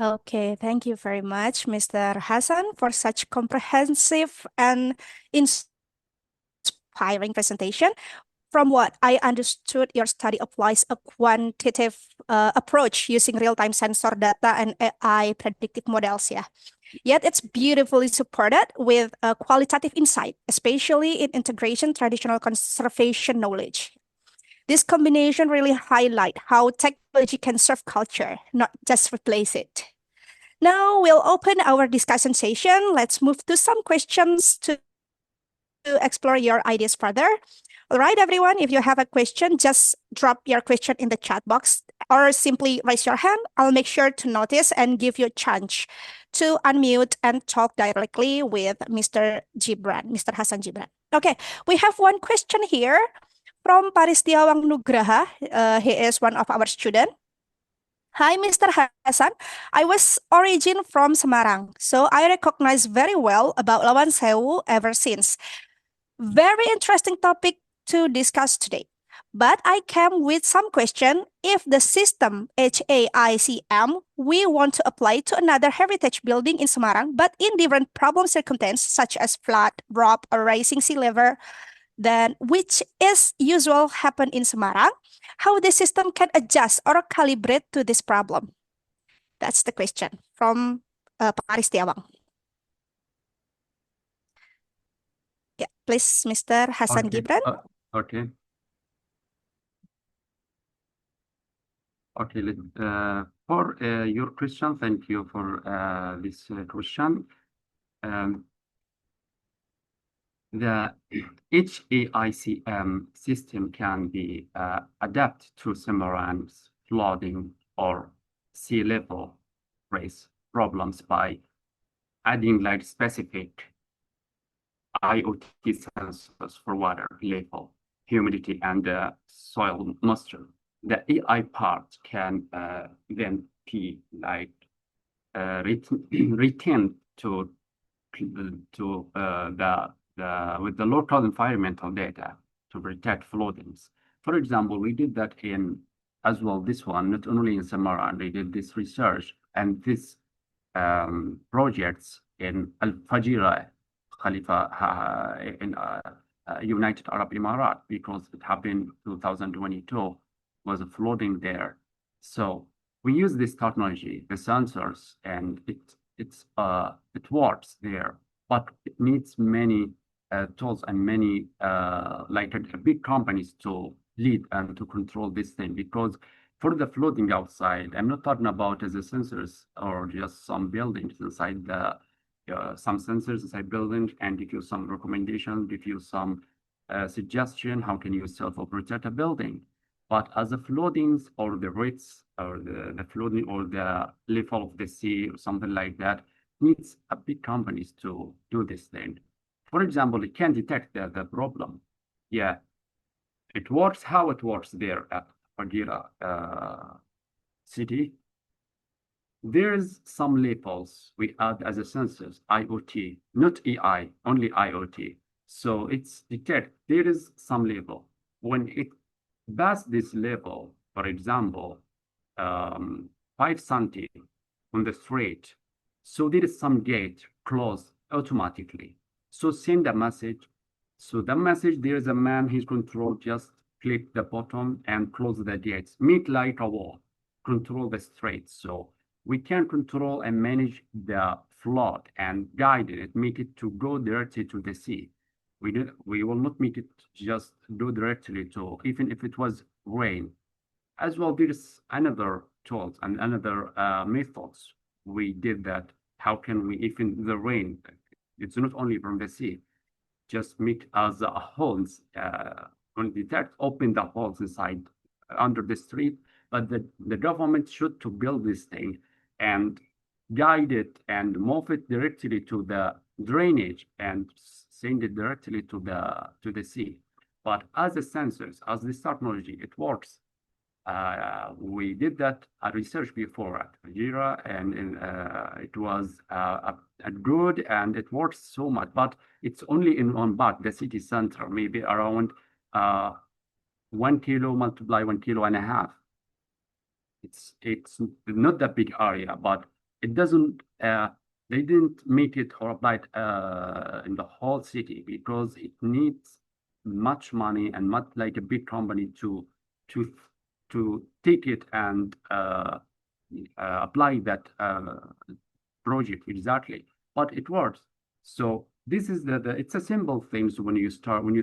Okay, thank you very much, Mr. Hassan, for such comprehensive and inspiring presentation. From what I understood, your study applies a quantitative approach using real-time sensor data and AI predictive models, yeah. Yet it's beautifully supported with a qualitative insight, especially in integration traditional conservation knowledge. This combination really highlight how technology can serve culture, not just replace it. Now we'll open our discussion session. Let's move to some questions to explore your ideas further. All right, everyone, if you have a question, just drop your question in the chat box or simply raise your hand. I'll make sure to notice and give you a chance to unmute and talk directly with Mr. Gbran, Mr. Hassan Gbran. Okay, we have one question here from Paristiawang Nugraha. He is one of our students. Hi, Mr. Hassan. I was origin from Semarang, so I recognize very well about Lawan Sewu ever since. Very interesting topic to discuss today. But I came with some question. If the system HAICM we want to apply to another heritage building in Semarang, but in different problem circumstances such as flood, drop, or rising sea level, then which is usual happen in Semarang, how the system can adjust or calibrate to this problem? That's the question from Paristiawang. Yeah, Please, Mr. Hassan Okay. Gbran. Okay. Okay. For your question, thank you for this question. The HAICM system can be adapted to submarines, flooding, or sea level rise problems by adding like specific IoT sensors for water level, humidity, and soil moisture. The AI part can then be like retained to with the local environmental data to protect floodings. For example, we did that in as well. This one, not only in Samara, they did this research and this projects in Al Fajira, Khalifa, in United Arab Emirates, because it happened 2022 was a flooding there. So we use this technology, the sensors, and it works there, but it needs many tools and many like big companies to lead and to control this thing. Because for the flooding outside, I'm not talking about as the sensors or just some buildings inside the some sensors inside buildings, and give you some recommendations, give you some suggestion how can you self-operate a building. But as the floodings or the rates or the flooding or the level of the sea or something like that needs a big companies to do this thing. For example, it can detect the problem. Yeah, it works how it works there at Fajira city. There's some labels we add as a sensors, IoT, not AI, only IoT. So it's detect there is some label. When it pass this level, for example, 5 centi on the street, so there is some gate closed automatically. So send a message. So the message, there is a man, he's control, just click the button and close the gates. Make like a wall, control the street. So we can control and manage the flood and guide it, make it to go directly to the sea. We will not make it just go directly to, even if it was rain. As well, there is another tools and another methods. We did that. How can we, even the rain, it's not only from the sea, just make as holes, when detect, open the holes inside under the street. But the government should to build this thing and guide it and move it directly to the drainage and send it directly to the sea. But as the sensors, as this technology, it works. We did that research before at Fajira, and it was a good and it works so much. But it's only in one part, the city center, maybe around 1 kilo multiply 1.5 kilos. It's not that big area, but it doesn't. They didn't make it or apply it in the whole city because it needs much money and much like a big company to take it and apply that project exactly. But it works. So this is it's a simple thing. So when you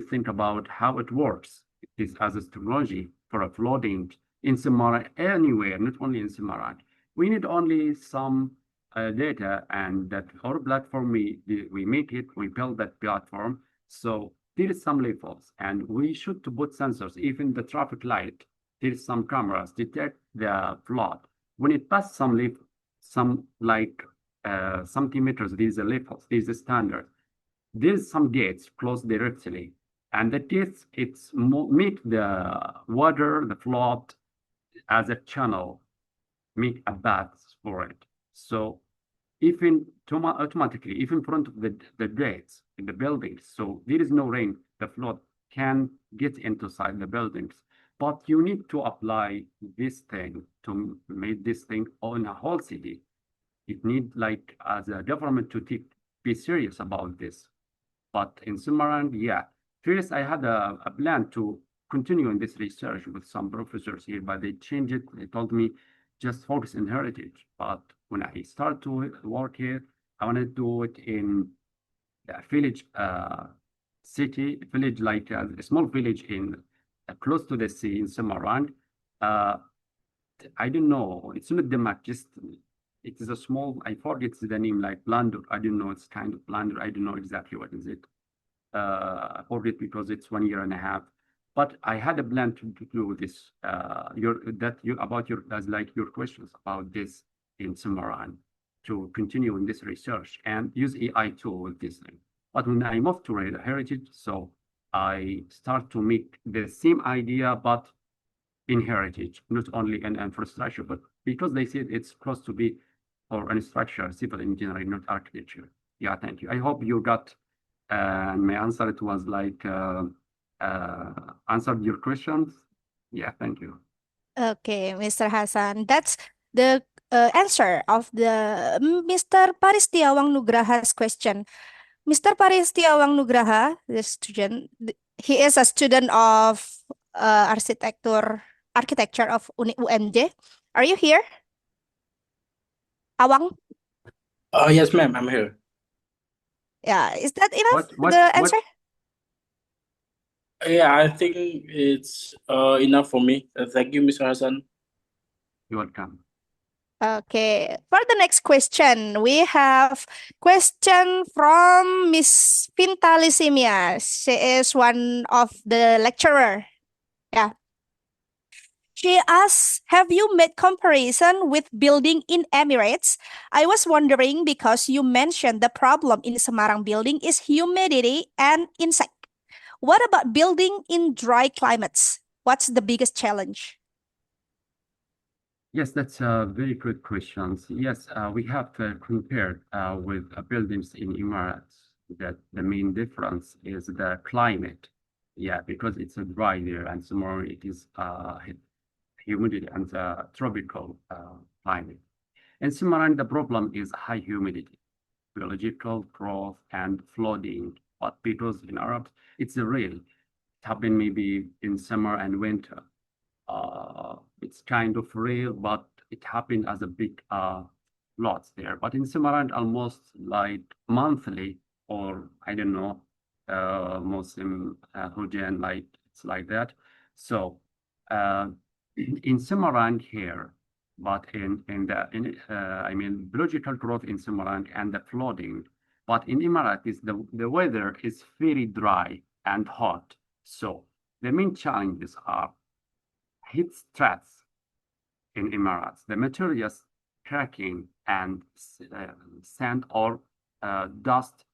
think about how it works, it is as a technology for a flooding in Samara anywhere, not only in Samara. We need only some data, and that our platform we make it, we build that platform. So there is some levels, and we should to put sensors, even the traffic light. There is some cameras detect the flood. When it passes some like centimeters, these are levels, these are standard. There's some gates closed directly, and the gates make the water, the flood as a channel, make a path for it. So even automatically, even in front of the gates in the buildings, so there is no rain, the flood can get inside the buildings. But you need to apply this thing to make this thing on a whole city. It needs like as a government to be serious about this. But in Sumarand, yeah. First, I had a plan to continue in this research with some professors here, but they changed it. They told me just focus in heritage. But when I start to work here, I want to do it in the village city, village, like a small village in close to the sea in Samarkand. I don't know. It's not Denmark, just it is a small, I forget the name, like Blunder. I don't know. It's kind of Blunder. I don't know exactly what is it. I forget because it's 1 year and a half. But I had a plan to do this. About your as like your questions about this in Samarkand, to continue in this research and use AI tool with this thing. But when I moved to heritage, so I start to make the same idea, but in heritage, not only in infrastructure, but because they said it's close to be for infrastructure, civil engineering, not architecture. Yeah, thank you. I hope you got my answer. It was like answered your questions. Yeah, thank you. Okay, Mr. Hassan, that's the answer of the Mr. Paristiawang Nugraha's question. Mr. Paristiawang Nugraha, the student, he is a student of architecture of UMJ. Are you here, Awang? Yes, ma'am, I'm here. Yeah, is that enough? What The answer? Yeah, I think it's enough for me. Thank you, Mr. Hassan. You're welcome. Okay, for the next question, we have question from Miss Pintalicimia. She is one of the lecturer. Yeah. She asks, have you made comparison with building in Emirates? I was wondering because you mentioned the problem in Semarang building is humidity and insect. What about building in dry climates? What's the biggest challenge? Yes, that's a very good question. Yes, we have compared with buildings in Emirates that the main difference is the climate. Yeah, because it's a dry there and somewhere it is humidity and tropical climate. In Samarkand, the problem is high humidity, biological growth and flooding. But because in Arabs, it's a real. It happen maybe in summer and winter. It's kind of rare, but it happened as a big lots there. But in Samarkand, almost like monthly, or I don't know, Muslim Hujan, like it's like that. So in Samarkand here, but I mean biological growth in Samarkand and the flooding. But in Emirates, the weather is very dry and hot. So the main challenges are heat stress in Emirates, the materials cracking and sand or dust,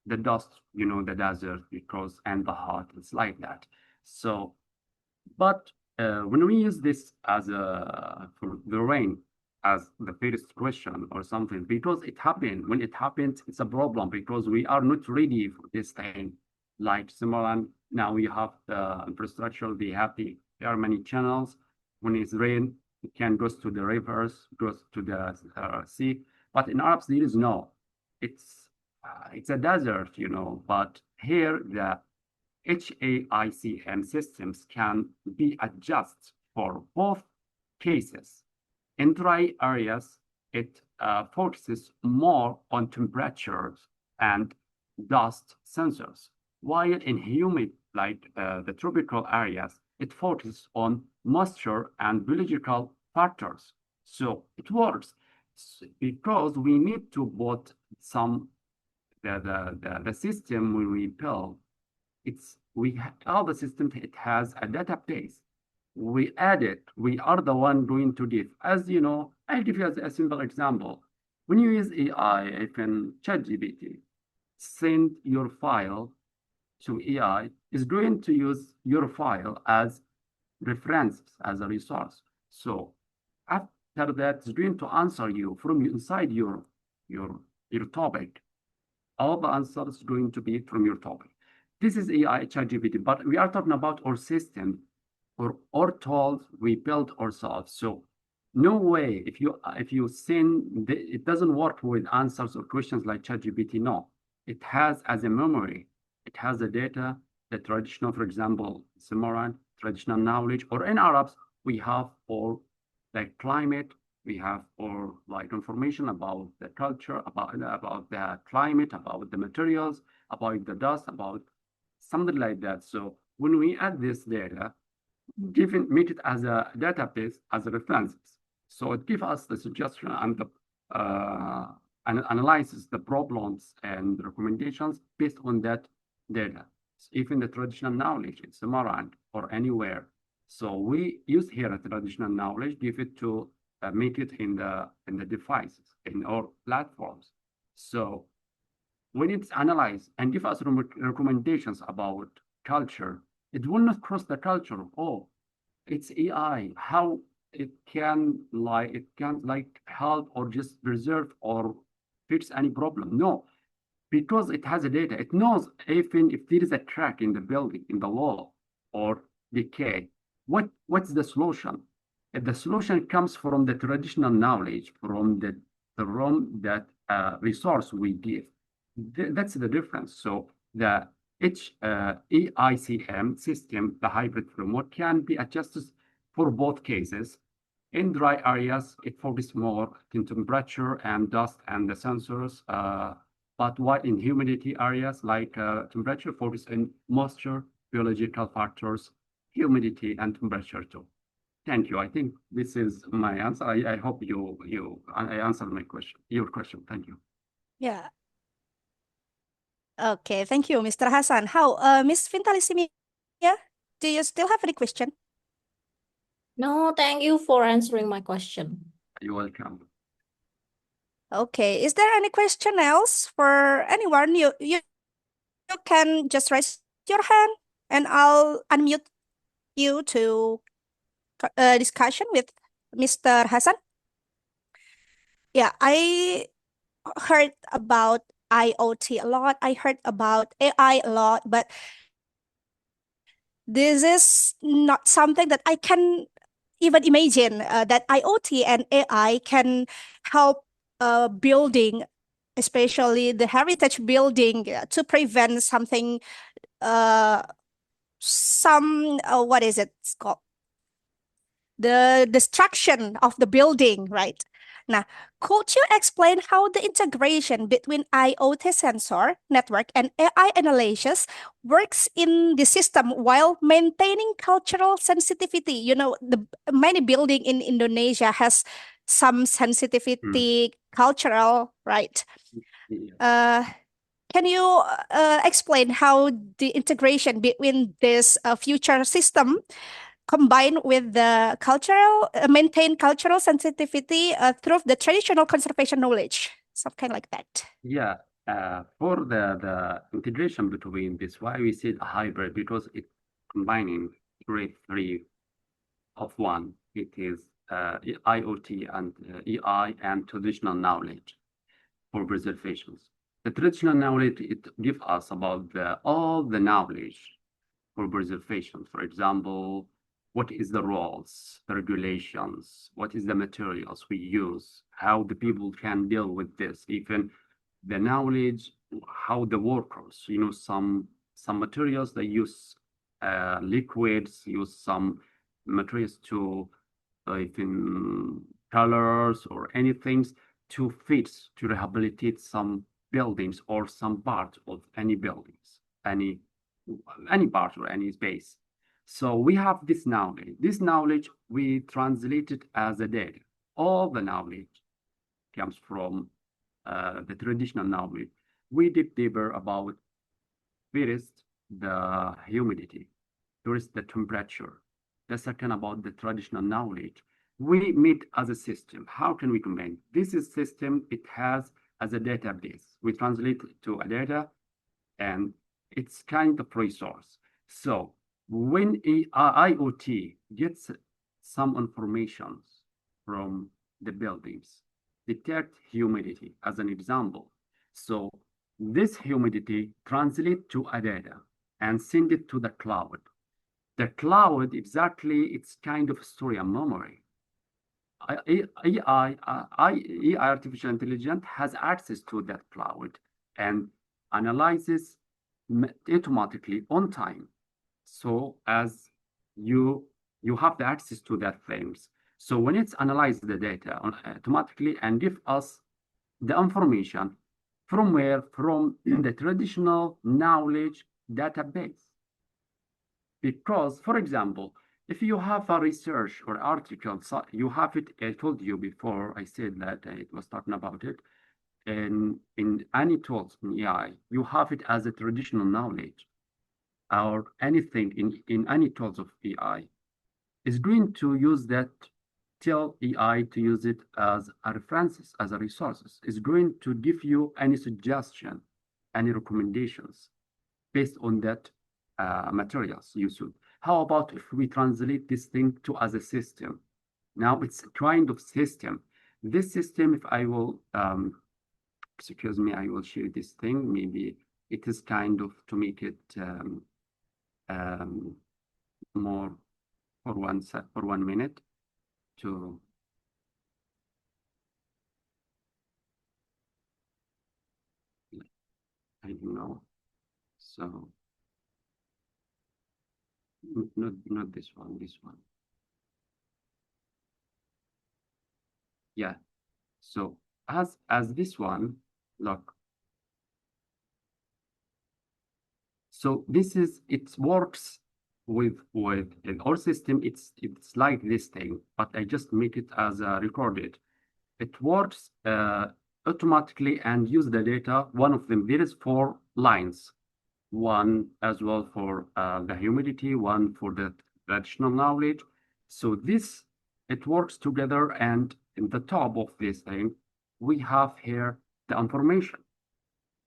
the dust, you know, the desert because and the hot, it's like that. So, but when we use this as for the rain as the first question or something, because it happened, when it happens, it's a problem because we are not ready for this thing. Like Samarkand, now we have the infrastructure, there are many channels. When it's rain, it can go to the rivers, goes to the sea. But in Arabs, there is no. It's a desert, you know. But here, the HAICM systems can be adjusted for both cases. In dry areas, it focuses more on temperatures and dust sensors, while in humid, like the tropical areas, it focuses on moisture and biological factors. So it works because we need to put some the system when we build. All the systems, it has a database. We add it. We are the one going to give. As you know, I'll give you a simple example. When you use AI, you can ChatGPT, send your file to AI, is going to use your file as reference, as a resource. So after that, it's going to answer you from inside your topic. All the answers going to be from your topic. This is AI ChatGPT, but we are talking about our system or our tools we build ourselves. So no way, if you send, it doesn't work with answers or questions like ChatGPT. No, it has as a memory. It has the data, the traditional, for example, Samarkand, traditional knowledge, or in Arabs, we have all the climate, we have all like information about the culture, about the climate, about the materials, about the dust, about something like that. So when we add this data, make it as a database, as a references. So it gives us the suggestion and the analyzes the problems and recommendations based on that data. Even the traditional knowledge, it's Samarand or anywhere. So we use here a traditional knowledge, give it to make it in the devices, in our platforms. So when it's analyzed and give us recommendations about culture, it will not cross the culture. Oh, it's AI. How it can help or just preserve or fix any problem? No, because it has a data. It knows even if there is a crack in the building, in the wall, or decay. What's the solution? If the solution comes from the traditional knowledge, from that resource we give. That's the difference. So the EICM system, the hybrid framework, can be adjusted for both cases. In dry areas, it focuses more in temperature and dust and the sensors, but while in humidity areas, like temperature, focus in moisture, biological factors, humidity, and temperature too. Thank you. I think this is my answer. I hope I answered your question. Thank you. Yeah. Okay, thank you, Mr. Hassan. How, Miss Fintalissimi, do you still have any question? No, thank you for answering my question. You're welcome. Okay, is there any question else for anyone? You can just raise your hand and I'll unmute you to discussion with Mr. Hassan. Yeah, I heard about IoT a lot. I heard about AI a lot, but this is not something that I can even imagine that IoT and AI can help building, especially the heritage building, to prevent something, what is it called? The destruction of the building, right? Now, could you explain how the integration between IoT sensor network and AI analysis works in the system while maintaining cultural sensitivity? You know, the many building in Indonesia has some sensitivity, cultural, right? Yeah. Can you explain how the integration between this future system combined with the maintain cultural sensitivity through the traditional conservation knowledge, something like that? Yeah, for the integration between this, why we said a hybrid, because it combining three of one. It is IoT and EI and traditional knowledge for preservations. The traditional knowledge, it gives us about all the knowledge for preservation. For example, what is the rules, the regulations, what is the materials we use, how the people can deal with this, even the knowledge, how the workers, some materials they use liquids, use some materials to even colors or anything to fix, to rehabilitate some buildings or some part of any buildings, any part or any space. So we have this knowledge. This knowledge we translate it as a data. All the knowledge comes from the traditional knowledge. We dig deeper about first the humidity, first the temperature, the second about the traditional knowledge. We meet as a system. How can we combine? This is system, it has as a database. We translate it to a data and it's kind of resource. So when IoT gets some information from the buildings, detect humidity as an example. So this humidity translate to a data and send it to the cloud. The cloud, exactly, it's kind of story and memory. AI, artificial intelligence, has access to that cloud and analyzes automatically on time. So as you have the access to that things. So when it's analyzed the data automatically and give us the information from where, from the traditional knowledge database. Because, for example, if you have a research or article, so you have it, I told you before, I said that I was talking about it, in any tools in AI, you have it as a traditional knowledge or anything in any tools of AI is going to use that, tell AI to use it as a references, as a resources. It's going to give you any suggestion, any recommendations based on that materials you should. How about if we translate this thing to as a system? Now it's a kind of system. This system, if I will, excuse me, I will share this thing. Maybe it is kind of to make it more for 1 minute to I don't know. So not this one, this one. Yeah. So as this one, look. So this is, it works with in our system. It's like this thing, but I just make it as a recorded. It works automatically and use the data. One of them, there is 4 lines. One as well for the humidity, one for the traditional knowledge. So this, it works together, and in the top of this thing, we have here the information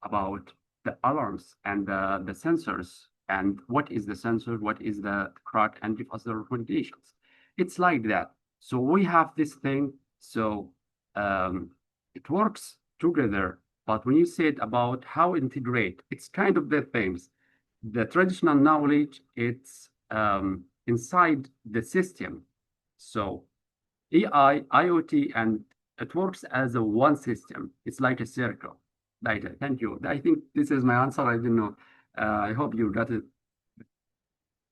about the alarms and the sensors, and what is the sensor, what is the crack, and give us the recommendations. It's like that. So we have this thing. So it works together. But when you said about how integrate, it's kind of the things. The traditional knowledge, it's inside the system. So AI, IoT, and it works as a one system. It's like a circle. Data. Thank you. I think this is my answer. I don't know. I hope you got it.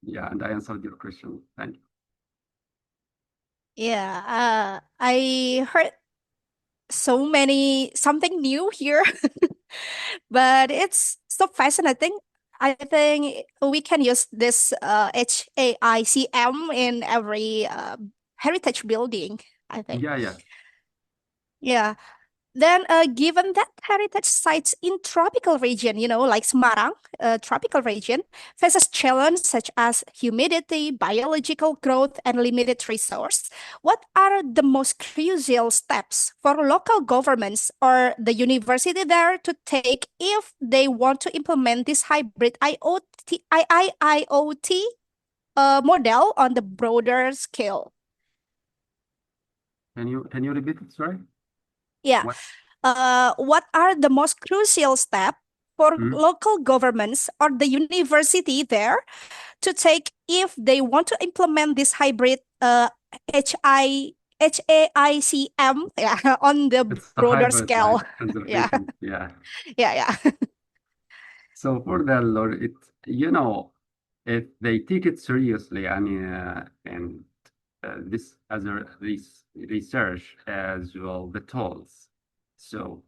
Yeah, and I answered your question. Thank you. Yeah, I heard something new here, but it's so fascinating. I think we can use this HAICM in every heritage building, I think. Yeah. Yeah. Then, given that heritage sites in tropical region, like Semarang, tropical region, faces challenges such as humidity, biological growth, and limited resource, what are the most crucial steps for local governments or the university there to take if they want to implement this hybrid IoT model on the broader scale? Can you repeat it? Sorry. Yeah. What are the most crucial steps for local governments or the university there to take if they want to implement this hybrid HAICM on the It's broader hybrid, scale? right? Conservation. Yeah. So for the Lord, if they take it seriously, and this as a research as well, the tools. So,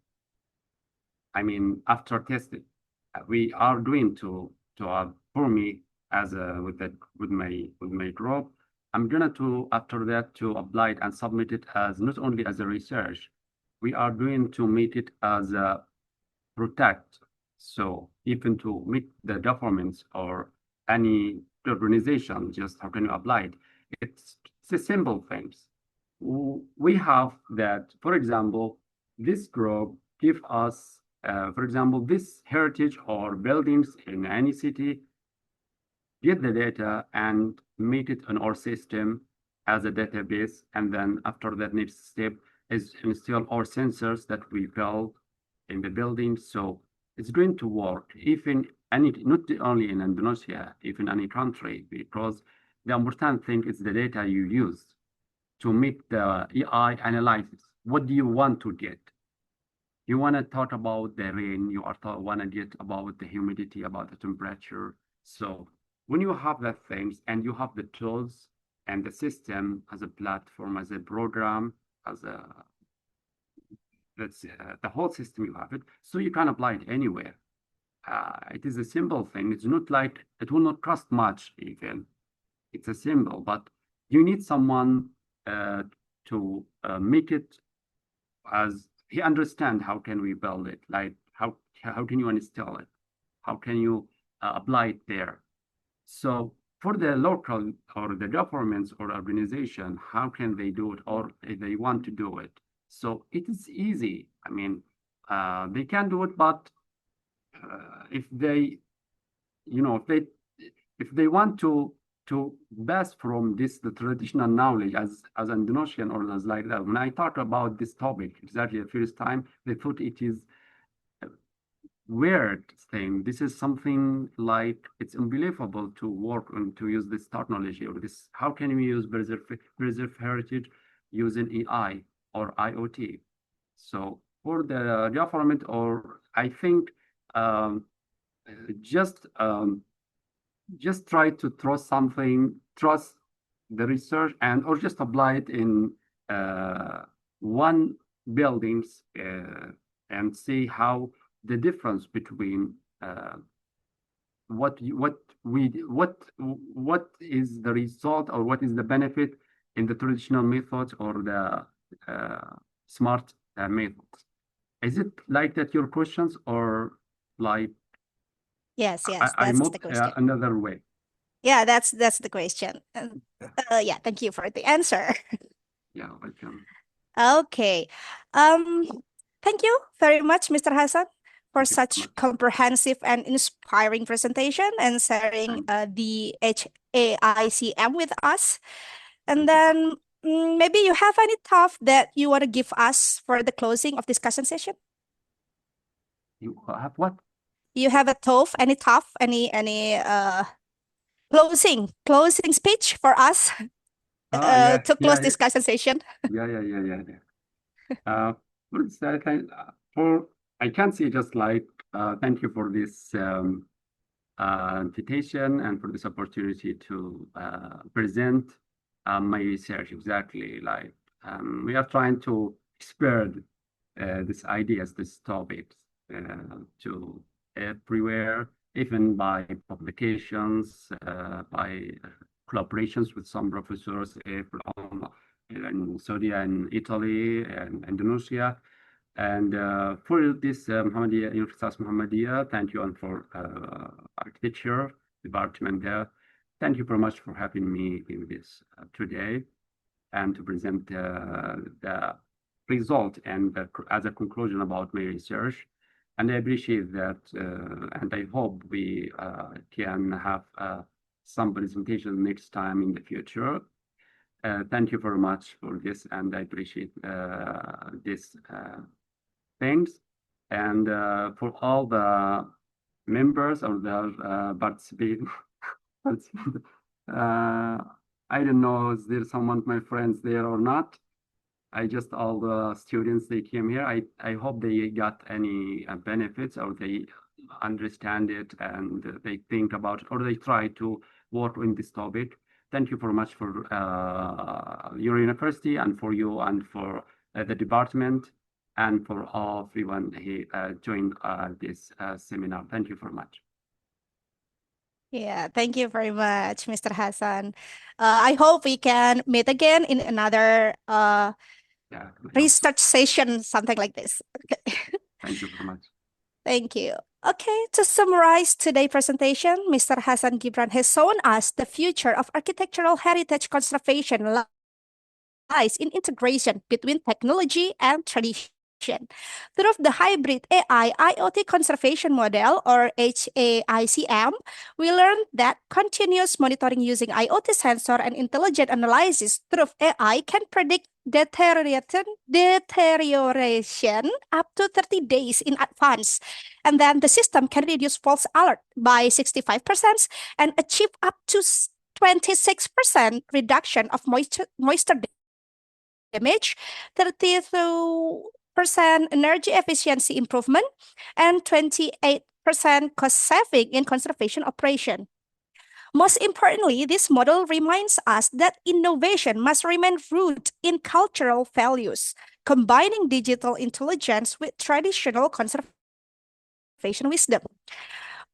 after testing, we are doing for me as with my group, I'm gonna after that to apply it and submit it as not only as a research, we are going to make it as a protect. So even to meet the governments or any organization, just how can you apply it? It's a simple things. We have that, for example, this group give us, for example, this heritage or buildings in any city, get the data and make it in our system as a database. And then after that, next step is install our sensors that we build in the building. So it's going to work even not only in Indonesia, even any country, because the important thing is the data you use to make the AI analysis. What do you want to get? You want to talk about the rain, you want to get about the humidity, about the temperature. So when you have that things and you have the tools and the system as a platform, as a program, that's the whole system, you have it, so you can apply it anywhere. It is a simple thing. It's not like it will not cost much even. It's a symbol, but you need someone to make it as he understand how can we build it, like how can you install it, how can you apply it there. So for the local or the governments or organization, how can they do it, or if they want to do it? So it is easy. I mean, they can do it, but if they, you know, if they want to pass from this the traditional knowledge as Indonesian or as like that. When I talk about this topic exactly the first time, they thought it is a weird thing. This is something like it's unbelievable to work on to use this technology or this. How can we use preserve heritage using AI or IoT? So for the government, or I think just try to trust the research or just apply it in one buildings and see how the difference between what is the result or what is the benefit in the traditional methods or the smart methods. Is it like that your questions, or like Yes, I that's moved the question. another way? Yeah, that's the question. Yeah, thank you for the answer. Yeah, welcome. Okay. Thank you very much, Mr. Hassan, for Thank you so such much. comprehensive and inspiring presentation and sharing the HAICM with us. And then maybe you have any thought that you want to give us for the closing of discussion session? You have what? You have a thought, any closing speech for us Yeah, to close yeah, discussion session? yeah. First, I can say just like thank you for this invitation and for this opportunity to present my research. Exactly, like we are trying to spread these ideas, these topics to everywhere, even by publications, by collaborations with some professors from in Saudi and Italy and Indonesia. And for this Muhammadiyah, Universitas Muhammadiyah, thank you, and for architecture department there. Thank you very much for having me in this today and to present the result and as a conclusion about my research. And I appreciate that, and I hope we can have some presentation next time in the future. Thank you very much for this, and I appreciate this things. And for all the members or the participants, I don't know, is there someone, my friends there or not? All the students, they came here. I hope they got any benefits, or they understand it and they think about it, or they try to work on this topic. Thank you very much for your university and for you and for the department and for everyone who joined this seminar. Thank you very much. Yeah, thank you very much, Mr. Hassan. I hope we can meet again in another research session, something like this. Okay. Thank you very much. Thank you. Okay, to summarize today's presentation, Mr. Hassan Gbran has shown us the future of architectural heritage conservation lies in integration between technology and tradition. Through the hybrid AI IoT conservation model, or HAICM, we learned that continuous monitoring using IoT sensor and intelligent analysis through AI can predict deterioration up to 30 days in advance. And then the system can reduce false alert by 65% and achieve up to 26% reduction of moisture damage, 32% energy efficiency improvement, and 28% cost saving in conservation operation. Most importantly, this model reminds us that innovation must remain rooted in cultural values, combining digital intelligence with traditional conservation conservation wisdom.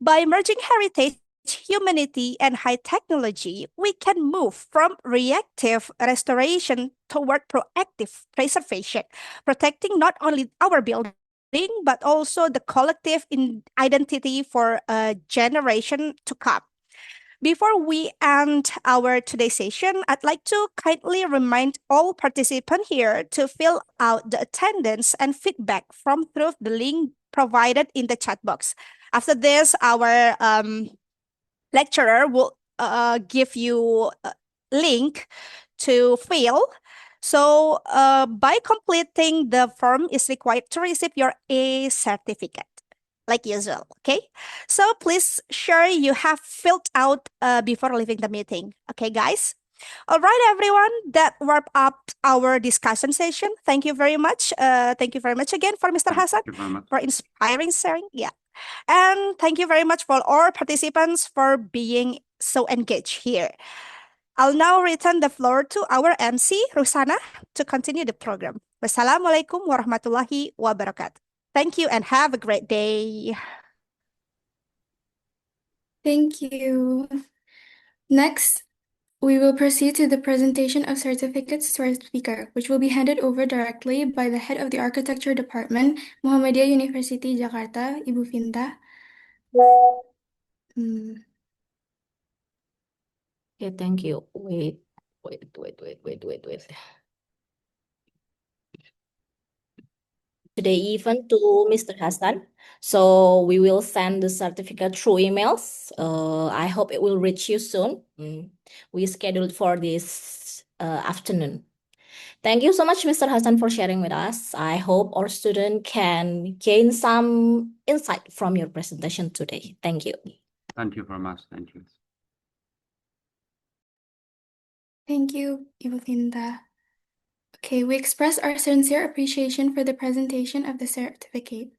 By merging heritage, humanity, and high technology, we can move from reactive restoration toward proactive preservation, protecting not only our building but also the collective identity for a generation to come. Before we end our today's session, I'd like to kindly remind all participants here to fill out the attendance and feedback from through the link provided in the chat box. After this, our lecturer will give you a link to fill. So by completing the form is required to receive your A certificate, like usual. Okay, so please sure you have filled out before leaving the meeting. Okay, guys. All right, everyone. That wrap up our discussion session. Thank you very much. Thank you very much again for Mr. Hassan Thank you very much. for inspiring sharing. Yeah. And thank you very much for all participants for being so engaged here. I'll now return the floor to our MC, Rusana, to continue the program. Wassalamualaikum warahmatullahi wabarakatuh. Thank you and have a great day. Thank you. Next, we will proceed to the presentation of certificates to our speaker, which will be handed over directly by the head of the Architecture Department, Muhammadiyah University, Jakarta, Ibu Finta. Okay, thank you. Wait. Today even to Mr. Hassan. So we will send the certificate through emails. I hope it will reach you soon. We scheduled for this afternoon. Thank you so much, Mr. Hassan, for sharing with us. I hope our student can gain some insight from your presentation today. Thank you. Thank you very much. Thank you. Thank you, Ibu Finta. Okay, we express our sincere appreciation for the presentation of the certificate.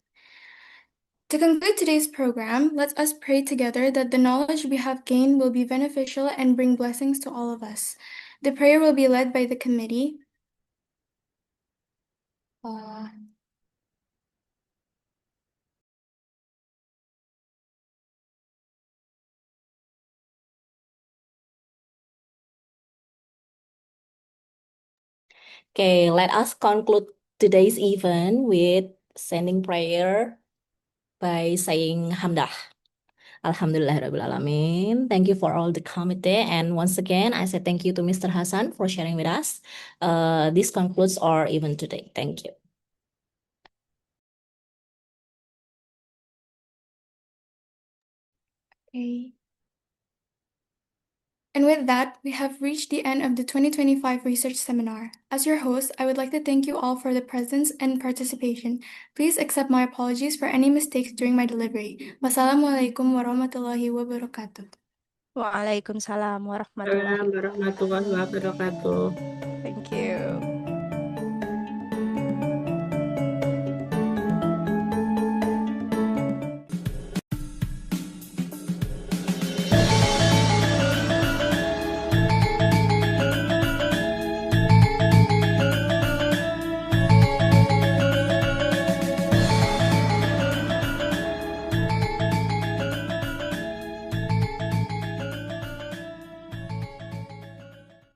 To conclude today's program, let us pray together that the knowledge we have gained will be beneficial and bring blessings to all of us. The prayer will be led by the committee. Okay, let us conclude today's event with sending prayer by saying Hamdah. Alhamdulillahirrabbilalamin. Thank you for all the committee. And once again, I say thank you to Mr. Hassan for sharing with us. This concludes our event today. Thank you. Okay. And with that, we have reached the end of the 2025 research seminar. As your host, I would like to thank you all for the presence and participation. Please accept my apologies for any mistakes during my delivery. Wassalamualaikum warahmatullahi wabarakatuh. Waalaikumsalam warahmatullahi Warahmatullahi wabarakatuh. Thank you.